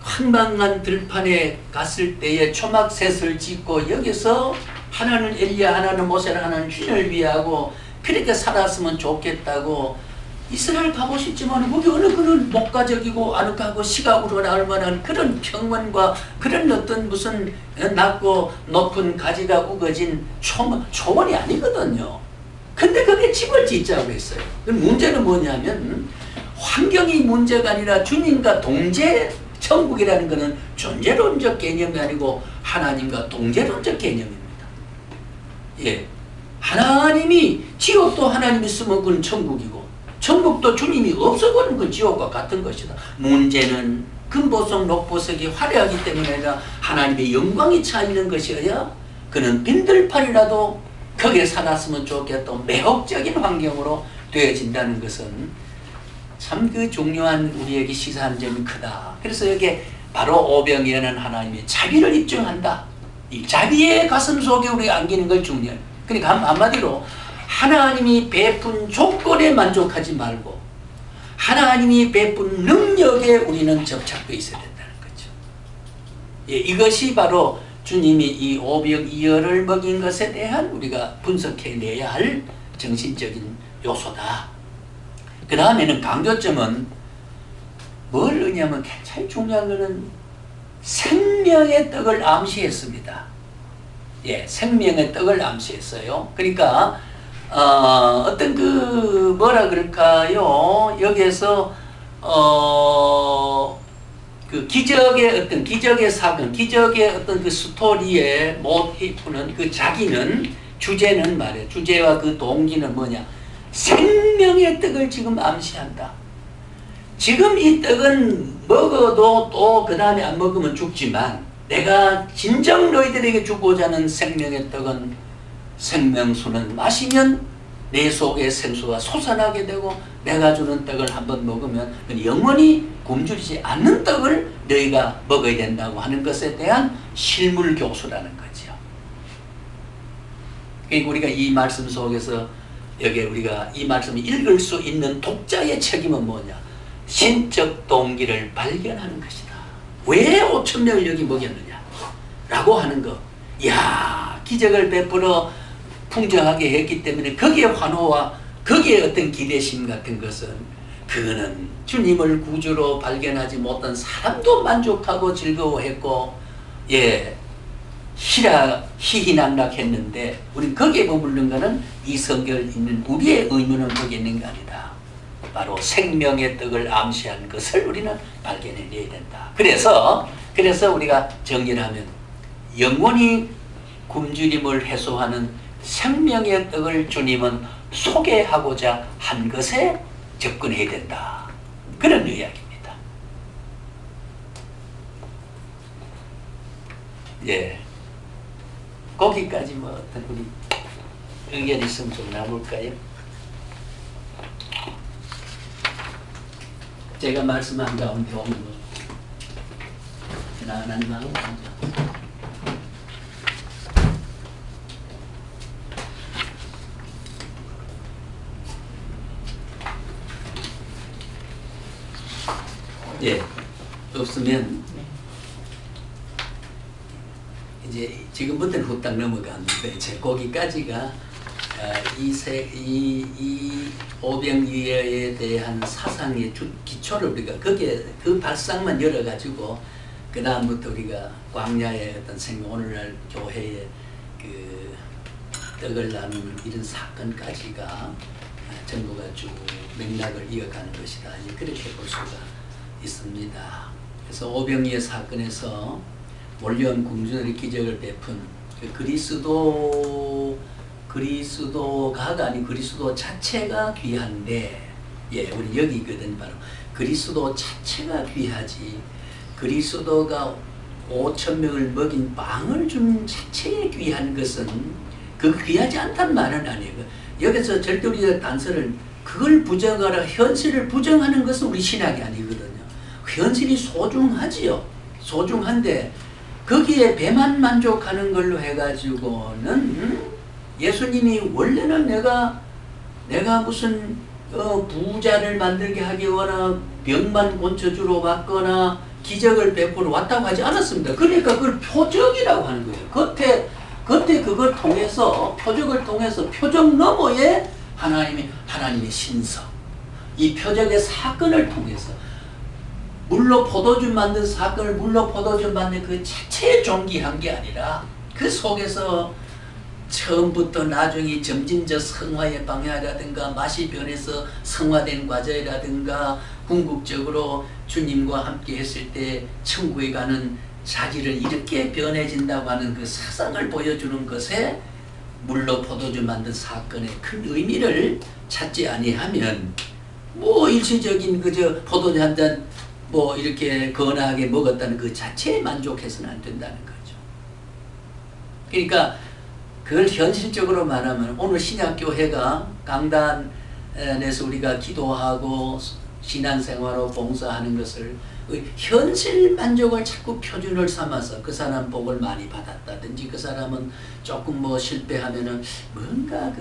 황망한 들판에 갔을 때에 초막셋을 짓고 여기서 하나는 엘리야, 하나는 모세를, 하나는 주님을 위하고 그렇게 살았으면 좋겠다고 이스라엘 가고 싶지만 거기 어느 그런 목가적이고 아늑하고 시각으로 나올 만한 그런 평원과 그런 어떤 무슨 낮고 높은 가지가 우거진 초원이 아니거든요. 근데 거기에 집을 짓자고 했어요. 문제는 뭐냐면 환경이 문제가 아니라 주님과 동제 천국이라는 것은 존재론적 개념이 아니고 하나님과 동제론적 개념입니다. 예, 하나님이 지옥도 하나님이 있으면 그건 천국이고 천국도 주님이 없어버린 그 지옥과 같은 것이다. 문제는 금보석, 녹보석이 화려하기 때문에 아니라 하나님의 영광이 차 있는 것이어야 그는 빈들판이라도 거기에 살았으면 좋겠다. 매혹적인 환경으로 되어진다는 것은 참 그 중요한 우리에게 시사하는 점이 크다. 그래서 여기에 바로 오병이어는 하나님의 자비를 입증한다. 이 자비의 가슴 속에 우리가 안기는 걸 중요해요. 그러니까 한마디로 하나님이 베푼 조건에 만족하지 말고 하나님이 베푼 능력에 우리는 접착되어 있어야 된다는 거죠. 예, 이것이 바로 주님이 이 오병이어를 먹인 것에 대한 우리가 분석해내야 할 정신적인 요소다. 그 다음에는 강조점은 뭘 넣냐면 굉장히 중요한 것은 생명의 떡을 암시했습니다. 예, 생명의 떡을 암시했어요. 그러니까 어떤 그 뭐라 그럴까요? 여기에서 그 기적의 사건, 기적의 어떤 그 스토리의 모티프는 그 주제는 말이에요. 주제와 그 동기는 뭐냐? 생명의 떡을 지금 암시한다. 지금 이 떡은 먹어도 또 그 다음에 안 먹으면 죽지만 내가 진정 너희들에게 주고자 하는 생명의 떡은 생명수는 마시면 내 속에 생수가 솟아나게 되고 내가 주는 떡을 한번 먹으면 영원히 굶주리지 않는 떡을 너희가 먹어야 된다고 하는 것에 대한 실물 교수라는 거죠. 그러니까 우리가 이 말씀 속에서 여기에 우리가 이 말씀을 읽을 수 있는 독자의 책임은 뭐냐? 신적 동기를 발견하는 것이다. 왜 5,000명을 여기 먹였느냐? 라고 하는 거. 이야, 기적을 베풀어 풍성하게 했기 때문에 거기에 환호와 거기에 어떤 기대심 같은 것은 그거는 주님을 구주로 발견하지 못한 사람도 만족하고 즐거워했고 예, 희희낙낙했는데 우리 거기에 머무르는 것은 이 성경을 읽는 우리의 의무는 거기에 있는 게 아니다. 바로 생명의 떡을 암시한 것을 우리는 발견해내야 된다. 그래서 우리가 정리를 하면 영원히 굶주림을 해소하는 생명의 떡을 주님은 소개하고자 한 것에 접근해야 된다. 그런 이야기입니다. 예. 거기까지 뭐 어떤 우리 의견 있으면 좀 나눌까요? 제가 말씀한 가운데 오면 하나님 마음 예, 없으면 이제 이제 지금부터는 후딱 넘어갔는데 제 거기까지가 이 오병이어에 대한 사상의 기초를 우리가 거기에 그 발상만 열어가지고 그 다음부터 우리가 광야의 어떤 생명 오늘날 교회의 그 떡을 나누는 이런 사건까지가 전부가 쭉 맥락을 이어가는 것이다. 그렇게 볼 수가 있습니다. 그래서 오병이어 사건에서 몰려온 궁중들의 기적을 베푼 그 그리스도가 아닌 그리스도 자체가 귀한데, 예, 우리 여기 있거든. 바로 그리스도 자체가 귀하지, 그리스도가 5,000명을 먹인 빵을 준 자체에 귀한 것은 그 귀하지 않단 말은 아니에요. 여기서 절대 우리가 단서를 그걸 부정하라, 현실을 부정하는 것은 우리 신학이 아니거든요. 현실이 소중하지요. 소중한데 거기에 배만 만족하는 걸로 해가지고는 예수님이 원래는 내가 무슨 부자를 만들게 하기 원하 병만 고쳐주러 왔거나 기적을 베풀어 왔다고 하지 않았습니다. 그러니까 그걸 표적이라고 하는 거예요. 겉에 그걸 통해서 표적을 통해서 표적 너머에 하나님의 신성, 이 표적의 사건을 통해서 물로 포도주 만든 사건을 물로 포도주 만든 그 자체에 존귀한 게 아니라 그 속에서 처음부터 나중에 점진적 성화의 방향이라든가 맛이 변해서 성화된 과정이라든가 궁극적으로 주님과 함께 했을 때 천국에 가는 자질은 이렇게 변해진다고 하는 그 사상을 보여주는 것에 물로 포도주 만든 사건의 큰 의미를 찾지 아니하면 뭐 일시적인 그저 포도주 한 잔 뭐 이렇게 건하게 먹었다는 그 자체에 만족해서는 안 된다는 거죠. 그러니까 그걸 현실적으로 말하면 오늘 신약교회가 강단에서 우리가 기도하고 신앙생활로 봉사하는 것을 현실 만족을 자꾸 표준을 삼아서 그 사람 복을 많이 받았다든지 그 사람은 조금 뭐 실패하면은 뭔가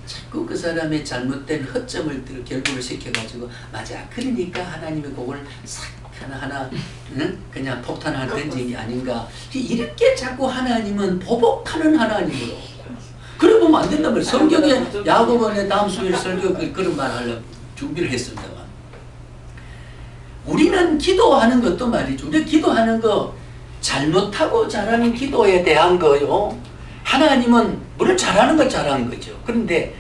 자꾸 그 사람의 잘못된 허점을 결부를 시켜가지고 맞아 그러니까 하나님의 복을 싹 하나 그냥 폭탄을 던진 게 아닌가 이렇게 자꾸 하나님은 보복하는 하나님으로 그래 보면 안 된단 말이에요. 성경에 야고보의 다음 수요일 설교 그런 말 하려고 준비를 했습니다. 우리는 기도하는 것도 말이죠. 우리 기도하는 거 잘못하고 잘하는 기도에 대한 거요. 하나님은 물론 잘하는 거 잘하는 거죠. 그런데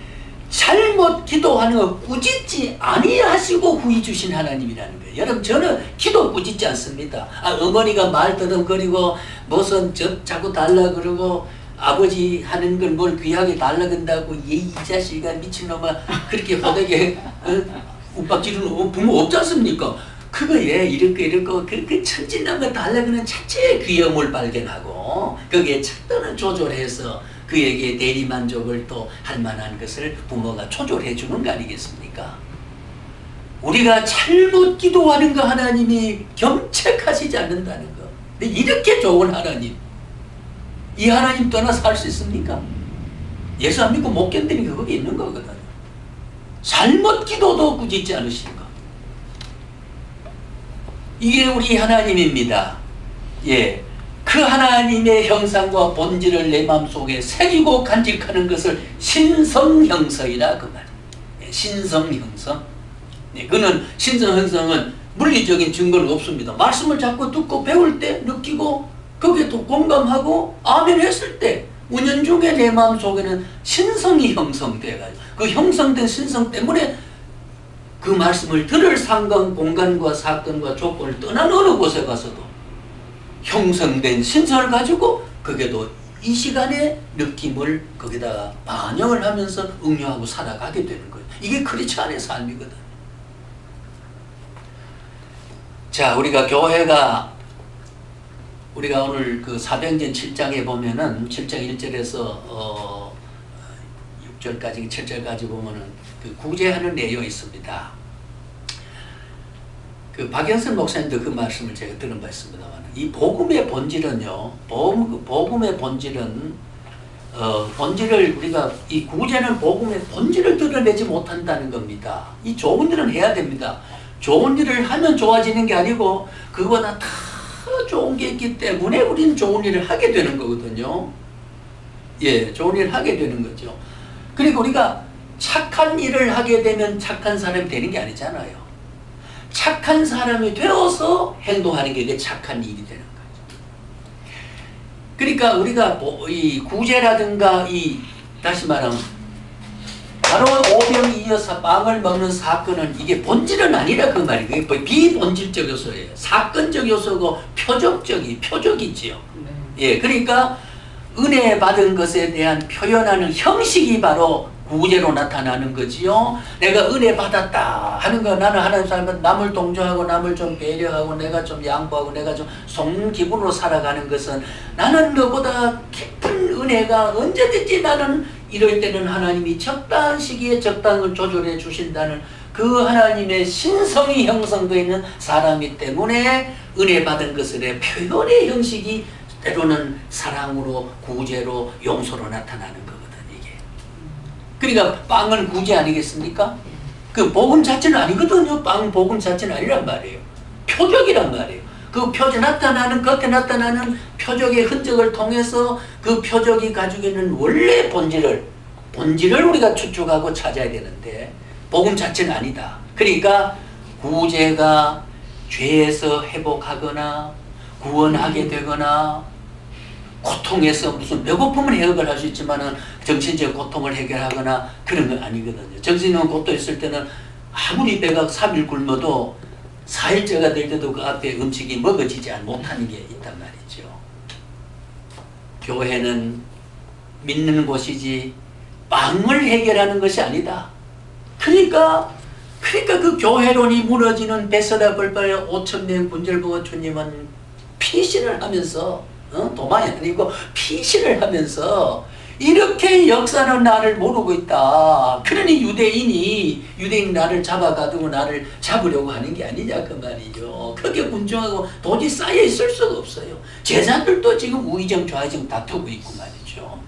잘못 기도하는 거 꾸짖지 아니하시고 후히 주신 하나님이라는 거예요. 여러분 저는 기도 꾸짖지 않습니다. 어머니가 말 더듬거리고 무슨 자꾸 달라 그러고 아버지 하는 걸 뭘 귀하게 달라 그런다고 이 자식아 미친놈아 그렇게 호되게 윽박지르는 부모 없지 않습니까? 그거에 이렇고 그 천진난 거 달라그는 자체의 귀여움을 발견하고 거기에 착도는 조절해서 그에게 대리만족을 또 할 만한 것을 부모가 조절해 주는 거 아니겠습니까? 우리가 잘못 기도하는 거 하나님이 경책하시지 않는다는 거. 근데 이렇게 좋은 하나님, 이 하나님 떠나서 살 수 있습니까? 예수 안 믿고 못 견디는 게 거기 있는 거거든요. 잘못 기도도 꾸짖지 않으시는 거. 이게 우리 하나님입니다. 예, 그 하나님의 형상과 본질을 내 마음속에 새기고 간직하는 것을 신성형성이라 그 말이에요. 예, 신성형성. 예, 그는 신성형성은 물리적인 증거는 없습니다. 말씀을 자꾸 듣고 배울 때 느끼고 거기에 또 공감하고 아멘 했을 때 운연중에 내 마음속에는 신성이 형성돼가지고 그 형성된 신성 때문에 그 말씀을 들을 상관, 공간과 사건과 조건을 떠난 어느 곳에 가서도 형성된 신선을 가지고 거기에도 이 시간의 느낌을 거기다가 반영을 하면서 응용하고 살아가게 되는 거예요. 이게 크리스찬의 삶이거든. 자, 우리가 오늘 그 사도행전 7장에 보면은 7장 1절에서 6절까지 7절까지 보면은 그 구제하는 내용이 있습니다. 그 박영선 목사님도 그 말씀을 제가 들은 바 있습니다만 이 복음의 본질은요. 복음의 본질은 본질을 우리가 이 구제는 복음의 본질을 드러내지 못한다는 겁니다. 이 좋은 일은 해야 됩니다. 좋은 일을 하면 좋아지는 게 아니고 그거보다 더 더 좋은 게 있기 때문에 우리는 좋은 일을 하게 되는 거거든요. 예, 좋은 일을 하게 되는 거죠. 그리고 우리가 착한 일을 하게 되면 착한 사람이 되는 게 아니잖아요. 착한 사람이 되어서 행동하는 게 이게 착한 일이 되는 거죠. 그러니까 우리가 이 구제라든가 다시 말하면 바로 오병이 이어서 빵을 먹는 사건은 이게 본질은 아니라 그 말이에요. 그게 비본질적 요소예요. 사건적 요소고 표적이지요. 예, 그러니까 은혜 받은 것에 대한 표현하는 형식이 바로 구제로 나타나는 거지요. 내가 은혜 받았다 하는 거, 나는 하나님 사람은 남을 동정하고 남을 좀 배려하고 내가 좀 양보하고 내가 좀 속는 기분으로 살아가는 것은 나는 너보다 깊은 은혜가 언제든지 나는 이럴 때는 하나님이 적당한 시기에 적당한 걸 조절해 주신다는 그 하나님의 신성이 형성되어 있는 사람이기 때문에 은혜 받은 것의 표현의 형식이 때로는 사랑으로 구제로 용서로 나타나는 거거든 이게. 그러니까 빵은 구제 아니겠습니까? 그 복음 자체는 아니거든요. 빵 복음 자체는 아니란 말이에요. 표적이란 말이에요. 그 표적 겉에 나타나는 표적의 흔적을 통해서 그 표적이 가지고 있는 원래 본질을 우리가 추측하고 찾아야 되는데 복음 자체는 아니다. 그러니까 구제가 죄에서 회복하거나 구원하게 되거나 고통에서 무슨 배고픔은 해결을 할 수 있지만은 정신적 고통을 해결하거나 그런 건 아니거든요. 정신적 고통 있을 때는 아무리 배가 3일 굶어도 4일째가 될 때도 그 앞에 음식이 먹어지지 못하는 게 있단 말이죠. 교회는 믿는 곳이지 빵을 해결하는 것이 아니다. 그러니까 그 교회론이 무너지는 베세다 벌바의 5,000명 군절 보고 주님은 피신을 하면서 도망이 아니고 피신을 하면서 이렇게 역사는 나를 모르고 있다. 그러니 유대인이 나를 잡아가지고 나를 잡으려고 하는 게 아니냐 그 말이죠. 크게 군중하고 도저히 쌓여 있을 수가 없어요. 제자들도 지금 우의정 좌의정 다투고 있고 말이죠.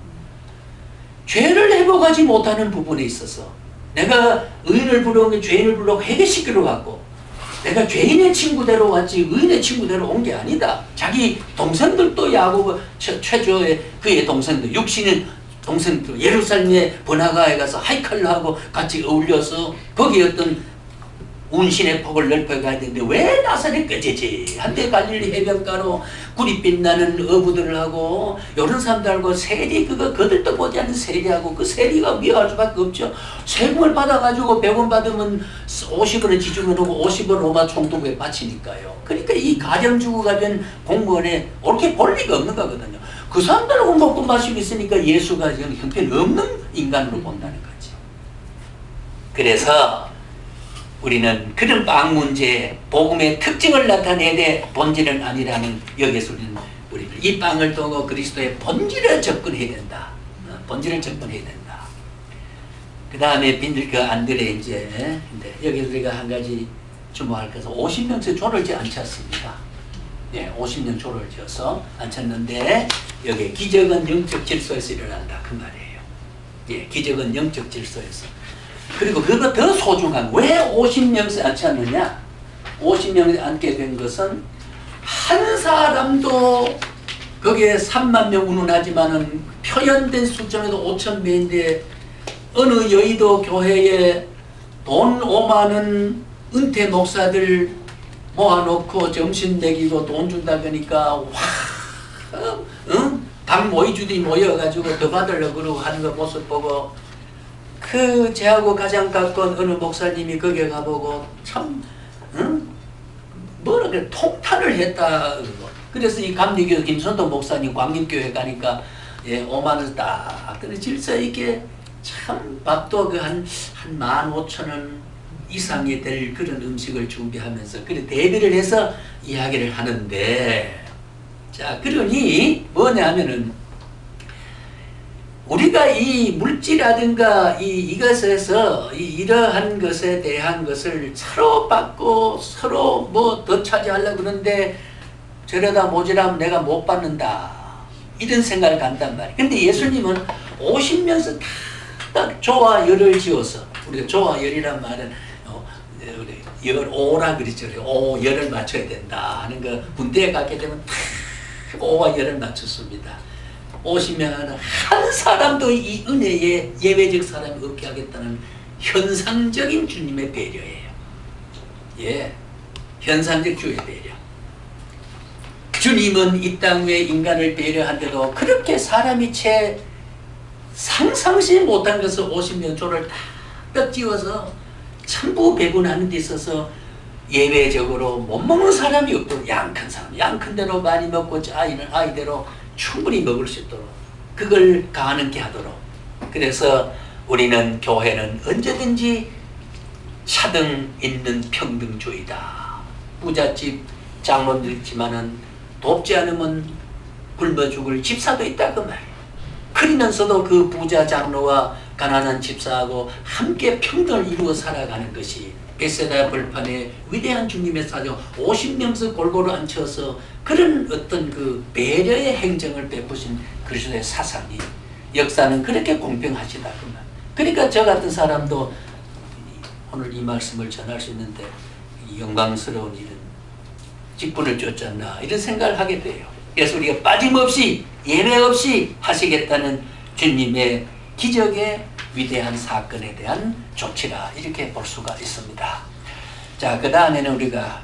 죄를 회복하지 못하는 부분에 있어서 내가 의인을 부르는 게 죄인을 불러고 회개시키러 갔고 내가 죄인의 친구대로 왔지 의인의 친구대로 온 게 아니다. 자기 동생들도 야곱 최초의 그의 동생들 육신의 동생들 예루살렘의 번화가에 가서 하이칼로 하고 같이 어울려서 거기 어떤 운신의 폭을 넓혀가야 되는데 왜 나사렛 꾀지지 한때 갈릴리 해변가로 구릿빛 나는 어부들을 하고 이런 사람들하고 세리 그거 거들떠 보지 않는 세리하고 그 세리가 미워할 수밖에 없죠. 세금을 받아가지고 100원 받으면 50원을 지주면 오고 50원 로마 총독에 바치니까요. 그러니까 이 가정주부가 된 공무원에 옳게 볼 리가 없는 거거든요. 그 사람들하고 먹고 마시고 있으니까 예수가 지금 형편없는 인간으로 본다는 거죠. 그래서 우리는 그런 빵 문제, 복음의 특징을 나타내되 본질은 아니라는 여기서 우리는 이 빵을 두고 그리스도의 본질을 접근해야 된다. 본질을 접근해야 된다. 그 다음에 그 안드레 이제 여기서 우리가 한 가지 주목할 것은 50명째 조를 지어 앉혔습니다. 네, 50명 조를 지어서 앉혔는데 여기 기적은 영적 질서에서 일어난다 그 말이에요. 예, 기적은 영적 질서에서. 그리고 그거 더 소중한 왜 50명씩 앉혔느냐? 50명이 앉게 된 것은 한 사람도 거기에 3만 명 운운하지만은 표현된 숫자에도 5,000명인데 어느 여의도 교회에 돈 5만 원 은퇴 목사들 모아놓고 점심 먹이고 돈 준다 그러니까 와, 방 모이주들이 모여가지고 더 받으려고 그러고 하는 거 모습 보고 그 제하고 가장 가까운 어느 목사님이 거기에 가보고 참 뭐라 그래 통탄을 했다. 그래서 이 감리교 김선도 목사님 광림교회 가니까 5만 원 딱 질서 있게 참 밥도 그 한 15,000원 이상이 될 그런 음식을 준비하면서 그래 대비를 해서 이야기를 하는데 자 그러니 뭐냐 하면은 우리가 이 물질이라든가 이것에서 이러한 것에 대한 것을 서로 받고 서로 뭐 더 차지하려고 그러는데 저러다 모자라면 내가 못 받는다. 이런 생각을 간단 말이에요. 근데 예수님은 50명에서 딱 조와 열을 지어서 우리가 조와 열이란 말은 우리 열오라 그러죠. 오 열을 맞춰야 된다 하는 거 군대에 가게 되면 탁 오와 열을 맞췄습니다. 오시면 한 사람도 이 은혜에 예외적 사람이 없게 하겠다는 현상적인 주님의 배려예요. 예, 현상적 주의 배려. 주님은 이 땅 위에 인간을 배려한데도 그렇게 사람이 채 상상치 못한 것을 오시면 조를 다 떡지워서 천부 배분하는 데 있어서 예외적으로 못 먹는 사람이 없도록 양 큰 사람, 양 큰 대로 많이 먹고 아이는 아이대로 충분히 먹을 수 있도록 그걸 가능케 하도록. 그래서 우리는 교회는 언제든지 차등 있는 평등주의다. 부잣집 장로들 있지만은 돕지 않으면 굶어 죽을 집사도 있다 그 말이에요. 그러면서도 그 부자 장로와 가난한 집사하고 함께 평등을 이루어 살아가는 것이 베세다 벌판에 위대한 주님의 사정 50명씩 골고루 앉혀서 그런 어떤 그 배려의 행정을 베푸신 그리스도의 사상이 역사는 그렇게 공평하시다 그 말. 그러니까 저 같은 사람도 오늘 이 말씀을 전할 수 있는데 영광스러운 일은 직분을 쫓았나 이런 생각을 하게 돼요. 그래서 우리가 빠짐없이 예외 없이 하시겠다는 주님의 기적의 위대한 사건에 대한 조치라 이렇게 볼 수가 있습니다. 자, 그 다음에는 우리가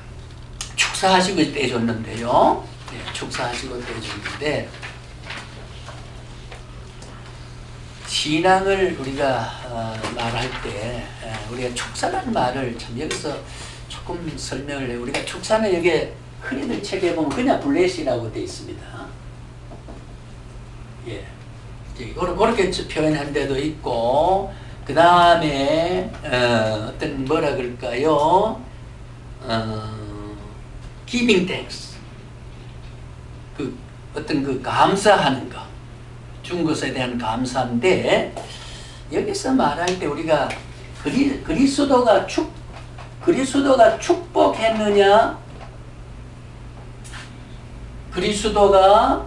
축사하시고 떼줬는데요. 네, 축사하시고 떼줬는데 신앙을 우리가 말할 때 우리가 축사라는 말을 참 여기서 조금 설명을 해요. 우리가 축사는 여기 흔히들 책에 보면 그냥 블레시라고 되어 있습니다. 예. 그렇게 표현한 데도 있고, 그 다음에, 어떤 뭐라 그럴까요? giving thanks. 어떤 감사하는 거. 준 것에 대한 감사인데, 여기서 말할 때 우리가 그리스도가 축복했느냐? 그리스도가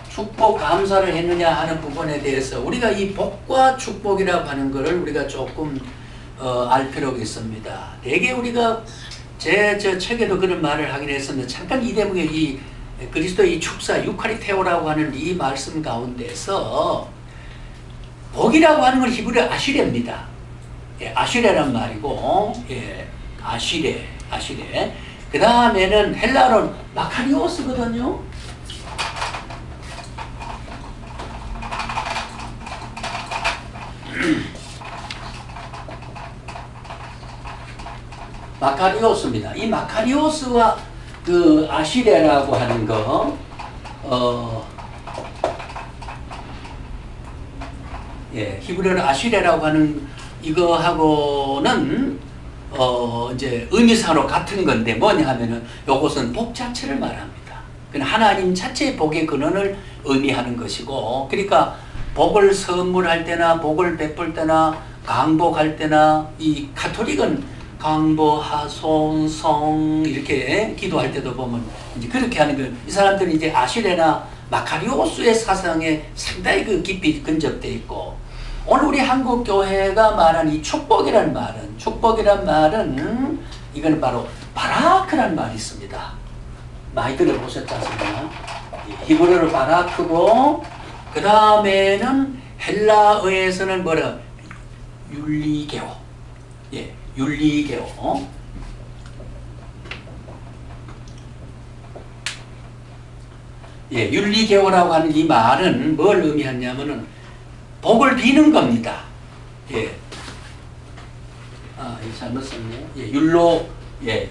축복 감사를 했느냐 하는 부분에 대해서 우리가 이 복과 축복이라고 하는 것을 우리가 조금 알 필요가 있습니다. 대개 우리가 저 책에도 그런 말을 하긴 했었는데 잠깐 이 대목에 이 그리스도의 이 축사 유카리테오라고 하는 이 말씀 가운데서 복이라고 하는 건 히브리 아시레입니다. 예, 아시레란 말이고, 예, 아시레. 그 다음에는 헬라어는 마카리오스거든요. 마카리오스입니다. 이 마카리오스와 그 아시레라고 하는 거, 예, 히브리어로 아시레라고 하는 이거하고는 이제 의미상으로 같은 건데 뭐냐 하면은 요것은 복 자체를 말합니다. 그건 하나님 자체의 복의 근원을 의미하는 것이고, 그러니까 복을 선물할 때나 복을 베풀 때나 강복할 때나 이 가톨릭은 강보, 하손, 성 이렇게 기도할 때도 보면 이제 그렇게 하는 거. 이 사람들은 이제 아시레나 마카리오스의 사상에 상당히 그 깊이 근접돼 있고, 오늘 우리 한국 교회가 말한 이 축복이란 말은 이거는 바로 바라크라는 말이 있습니다. 많이 들어보셨지 않습니까? 히브리어로 바라크고, 그 다음에는 헬라어에서는 뭐라 율리게오. 예, 율리게오. 예, 율리게오라고 하는 이 말은 뭘 의미하냐면은 복을 비는 겁니다. 예. 아, 이거 잘못 썼네. 예, 율로, 예. 예.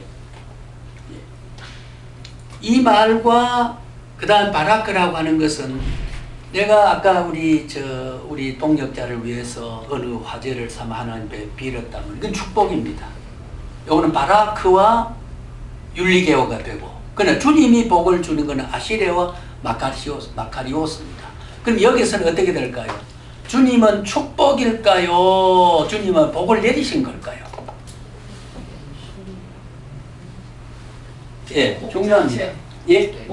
이 말과 그 다음 바라크라고 하는 것은 내가 아까 우리 동역자를 위해서 어느 화제를 삼아 하나님께 빌었다면 이건 축복입니다. 이거는 바라크와 율리게오가 되고, 그러나 주님이 복을 주는 것은 아시레와 마카리오스입니다. 그럼 여기서는 어떻게 될까요? 주님은 축복일까요? 주님은 복을 내리신 걸까요? 예, 중요합니다. 예?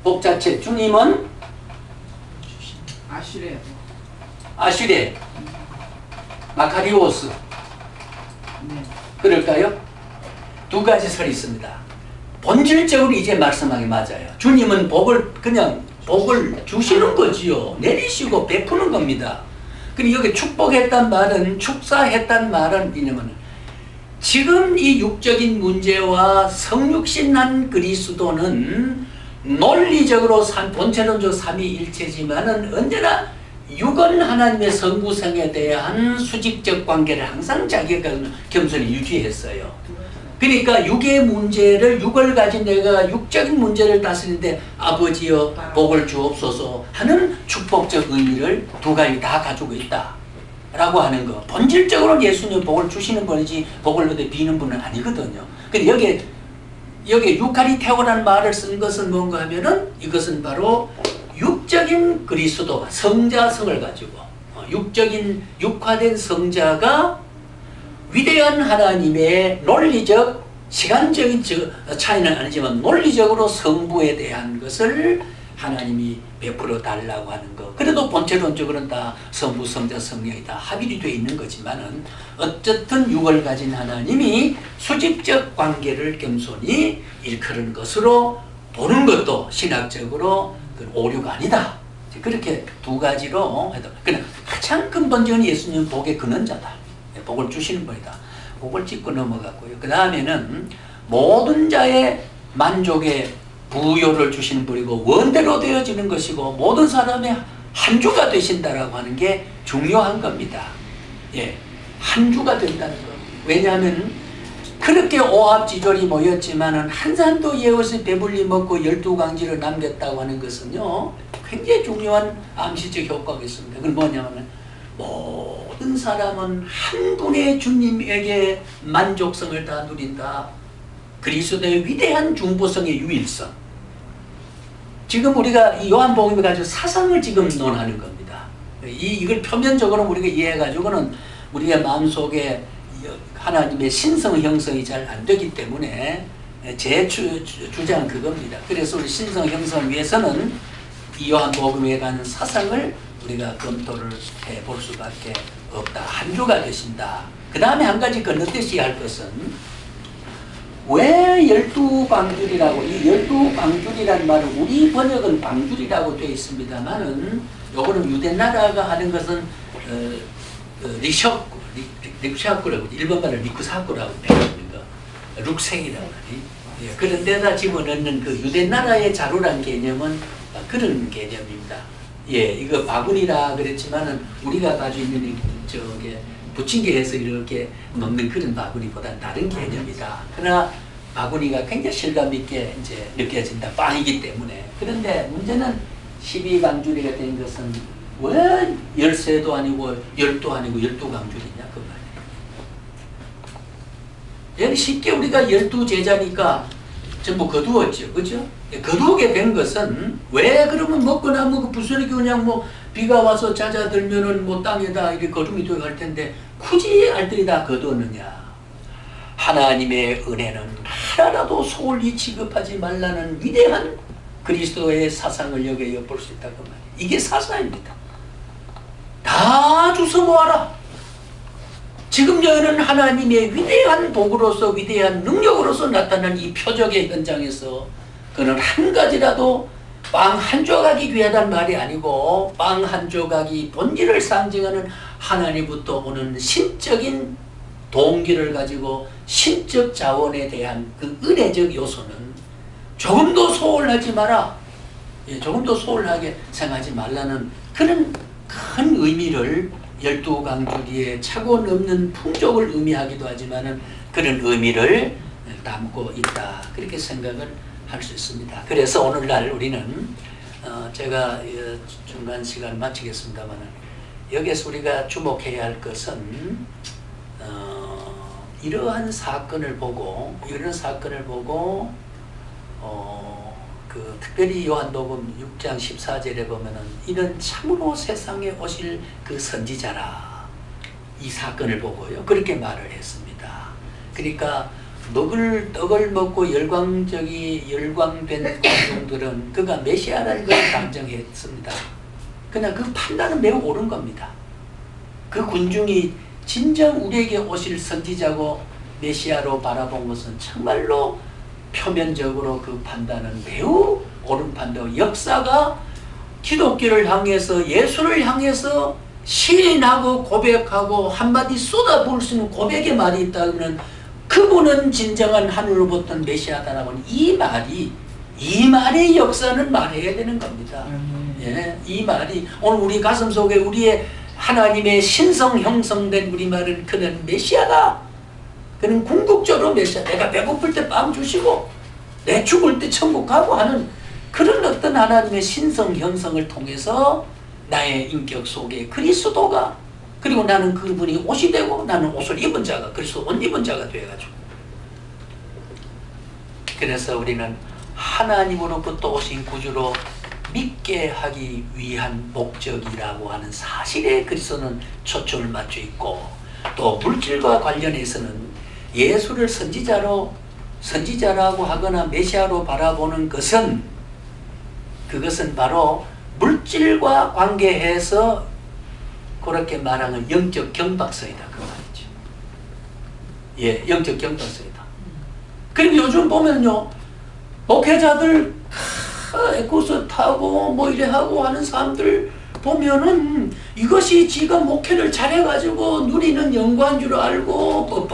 복 자체. 주님은 아시레, 마카리오스. 그럴까요? 두 가지 설이 있습니다. 본질적으로 이제 말씀하기 맞아요. 주님은 그냥 복을 주시는 거지요. 내리시고 베푸는 겁니다. 그리고 여기 축복했단 말은, 축사했단 말은 이냐면 지금 이 육적인 문제와 성육신한 그리스도는 논리적으로 본체론적 삼위일체지만은 언제나 육은 하나님의 성부성에 대한 수직적 관계를 항상 자기가 겸손히 유지했어요. 그러니까 육의 문제를, 육을 가진 내가 육적인 문제를 다스리는데 아버지여 복을 주옵소서 하는 축복적 의미를 두 가지 다 가지고 있다 라고 하는 거. 본질적으로 예수님 복을 주시는 분이지 복을 얻어 비는 분은 아니거든요. 근데 여기 유카리테오라는 말을 쓴 것은 뭔가 하면은 이것은 바로 육적인 그리스도가 성자성을 가지고 육적인 육화된 성자가 위대한 하나님의 논리적 시간적인 차이는 아니지만 논리적으로 성부에 대한 것을 하나님이 베풀어 달라고 하는 것. 그래도 본체론적으로는 다 성부, 성자, 성령이 다 합일이 되어 있는 거지만은 어쨌든 육을 가진 하나님이 수직적 관계를 겸손히 일컬은 것으로 보는 것도 신학적으로 오류가 아니다. 그렇게 두 가지로 해도 그냥 가장 근본적인 예수님은 복의 근원자다. 복을 주시는 분이다. 복을 짚고 넘어갔고요. 그 다음에는 모든 자의 만족의 부요를 주시는 분이고 원대로 되어지는 것이고 모든 사람의 한 주가 되신다라고 하는 게 중요한 겁니다. 예, 한 주가 된다는 거. 왜냐하면 그렇게 오합지졸이 모였지만은 한 산도 예옷을 배불리 먹고 12강지를 남겼다고 하는 것은요 굉장히 중요한 암시적 효과가 있습니다. 그건 뭐냐면은 모든 사람은 한 분의 주님에게 만족성을 다 누린다. 그리스도의 위대한 중보성의 유일성. 지금 우리가 이 요한복음을 가지고 사상을 지금 논하는 겁니다. 이걸 표면적으로 우리가 이해해가지고는 우리의 마음속에 하나님의 신성 형성이 잘 안 되기 때문에 제 주장은 그겁니다. 그래서 우리 신성 형성을 위해서는 이 요한복음에 관한 사상을 우리가 검토를 해볼 수밖에 없다. 한 주가 되신다. 그 다음에 한 가지 건너뛰어야 할 것은 왜 12방줄이라고, 이 12방줄이라는 말은 우리 번역은 방줄이라고 되어 있습니다만은 요거는 유대나라가 하는 것은 릭샤쿠라고 일본말은 리쿠사쿠라고 배웁니다. 룩생이라고 하니. 예, 그런 데다 집어넣는 그 유대나라의 자루란 개념은 그런 개념입니다. 예, 이거 바구니라 그랬지만은 우리가 가지고 있는 저게 부침개에서 이렇게 먹는 그런 바구니보다는 다른 개념이다. 그러나 바구니가 굉장히 실감 있게 이제 느껴진다. 빵이기 때문에. 그런데 문제는 12강줄이가 된 것은 왜 13도 아니고 10도 아니고 12강줄이냐 그 말이에요. 여기 쉽게 우리가 12제자니까 전부 거두었죠. 그죠? 거두게 된 것은 왜 그러면 먹고 나면 그 부스러기 그냥 뭐 비가 와서 잦아들면은 뭐 땅에다 이렇게 거름이 되어 갈 텐데 굳이 알들이 다 거두었느냐. 하나님의 은혜는 하나라도 소홀히 취급하지 말라는 위대한 그리스도의 사상을 여기에 엿볼 수 있다고 말이에요. 이게 사상입니다. 다 주워 모아라. 지금 여기는 하나님의 위대한 복으로서 위대한 능력으로서 나타난 이 표적의 현장에서 그는 한 가지라도 빵 한 조각이 귀하단 말이 아니고 빵 한 조각이 본질을 상징하는 하나님부터 오는 신적인 동기를 가지고 신적 자원에 대한 그 은혜적 요소는 조금도 소홀하지 마라. 예, 조금도 소홀하게 생각하지 말라는 그런 큰 의미를 12강주리에 차고 넘는 풍족을 의미하기도 하지만은 그런 의미를 담고 있다. 그렇게 생각을 할 수 있습니다. 그래서 오늘날 우리는 제가 중간 시간을 마치겠습니다만은 여기에서 우리가 주목해야 할 것은 이러한 사건을 보고 특별히 요한복음 6장 14절에 보면은 이는 참으로 세상에 오실 그 선지자라 이 사건을 보고요 그렇게 말을 했습니다. 그러니까 떡을 먹고 열광된 관중들은 그가 메시아라는 것을 단정했습니다. 그러나 그 판단은 매우 옳은 겁니다. 그 군중이 진정 우리에게 오실 선지자고 메시아로 바라본 것은 정말로 표면적으로 그 판단은 매우 옳은 판단. 역사가 기독교를 향해서 예수를 향해서 시인하고 고백하고 한마디 쏟아부을 수 있는 고백의 말이 있다면 그분은 진정한 하늘로부터 메시아다라고 하는 이 말의 역사는 말해야 되는 겁니다. 예, 이 말이 오늘 우리 가슴 속에 우리의 하나님의 신성 형성된 우리 말은 그는 메시아다. 그는 궁극적으로 메시아. 내가 배고플 때 빵 주시고 내 죽을 때 천국 가고 하는 그런 어떤 하나님의 신성 형성을 통해서 나의 인격 속에 그리스도가, 그리고 나는 그분이 옷이 되고 나는 옷을 입은 자가, 그리스도 옷 입은 자가 되어가지고, 그래서 우리는 하나님으로부터 오신 구주로 믿게 하기 위한 목적이라고 하는 사실에 그리스도는 초점을 맞춰 있고, 또 물질과 관련해서는 예수를 선지자라고 하거나 메시아로 바라보는 것은, 그것은 바로 물질과 관계해서 그렇게 말하는 영적 경박성이다 그 말이죠. 예, 영적 경박성이다. 그리고 요즘 보면요, 목회자들 에코스 타고 뭐 이래 하고 하는 사람들 보면은 이것이 지가 목회를 잘해가지고 누리는 영광인 줄 알고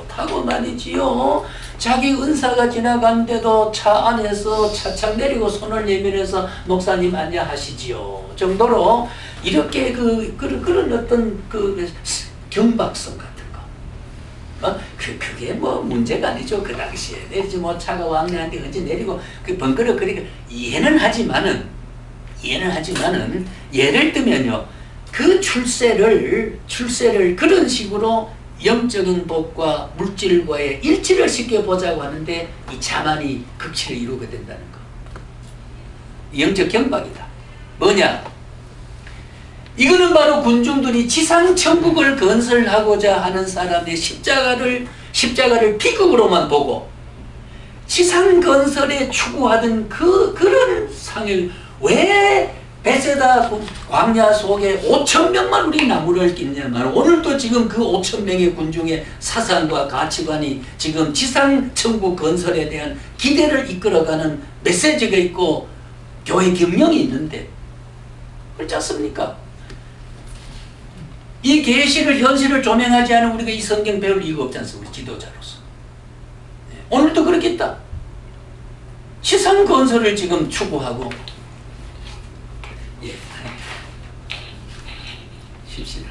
뻣뻣하고 말이지요. 자기 은사가 지나갔는데도 차 안에서 차창 내리고 손을 내밀어서 목사님 안녕하시지요 정도로 이렇게 그런 어떤 그 경박성 같은 거, 그게 뭐 문제가 아니죠. 그 당시에 내리지 뭐 차가 왕래한테 언제 내리고 그 번거롭거리고 이해는 하지만은 예를 들면요, 그 출세를 그런 식으로 영적인 복과 물질과의 일치를 시켜보자고 하는데 이 자만이 극치를 이루게 된다는 거. 영적 경박이다. 뭐냐? 이거는 바로 군중들이 지상천국을 건설하고자 하는 사람의 십자가를 비극으로만 보고 지상 건설에 추구하던 그런 상을, 왜 베세다 광야 속에 5,000명만 우리 나무를 끼냐면 오늘도 지금 그 5,000명의 군중의 사상과 가치관이 지금 지상천국 건설에 대한 기대를 이끌어가는 메시지가 있고 교회 경영이 있는데 그렇지 않습니까? 이 계시를 현실을 조명하지 않은 우리가 이 성경 배울 이유가 없지 않습니까? 지도자로서. 오늘도 그렇겠다. 지상 건설을 지금 추구하고, 예, 쉽시다.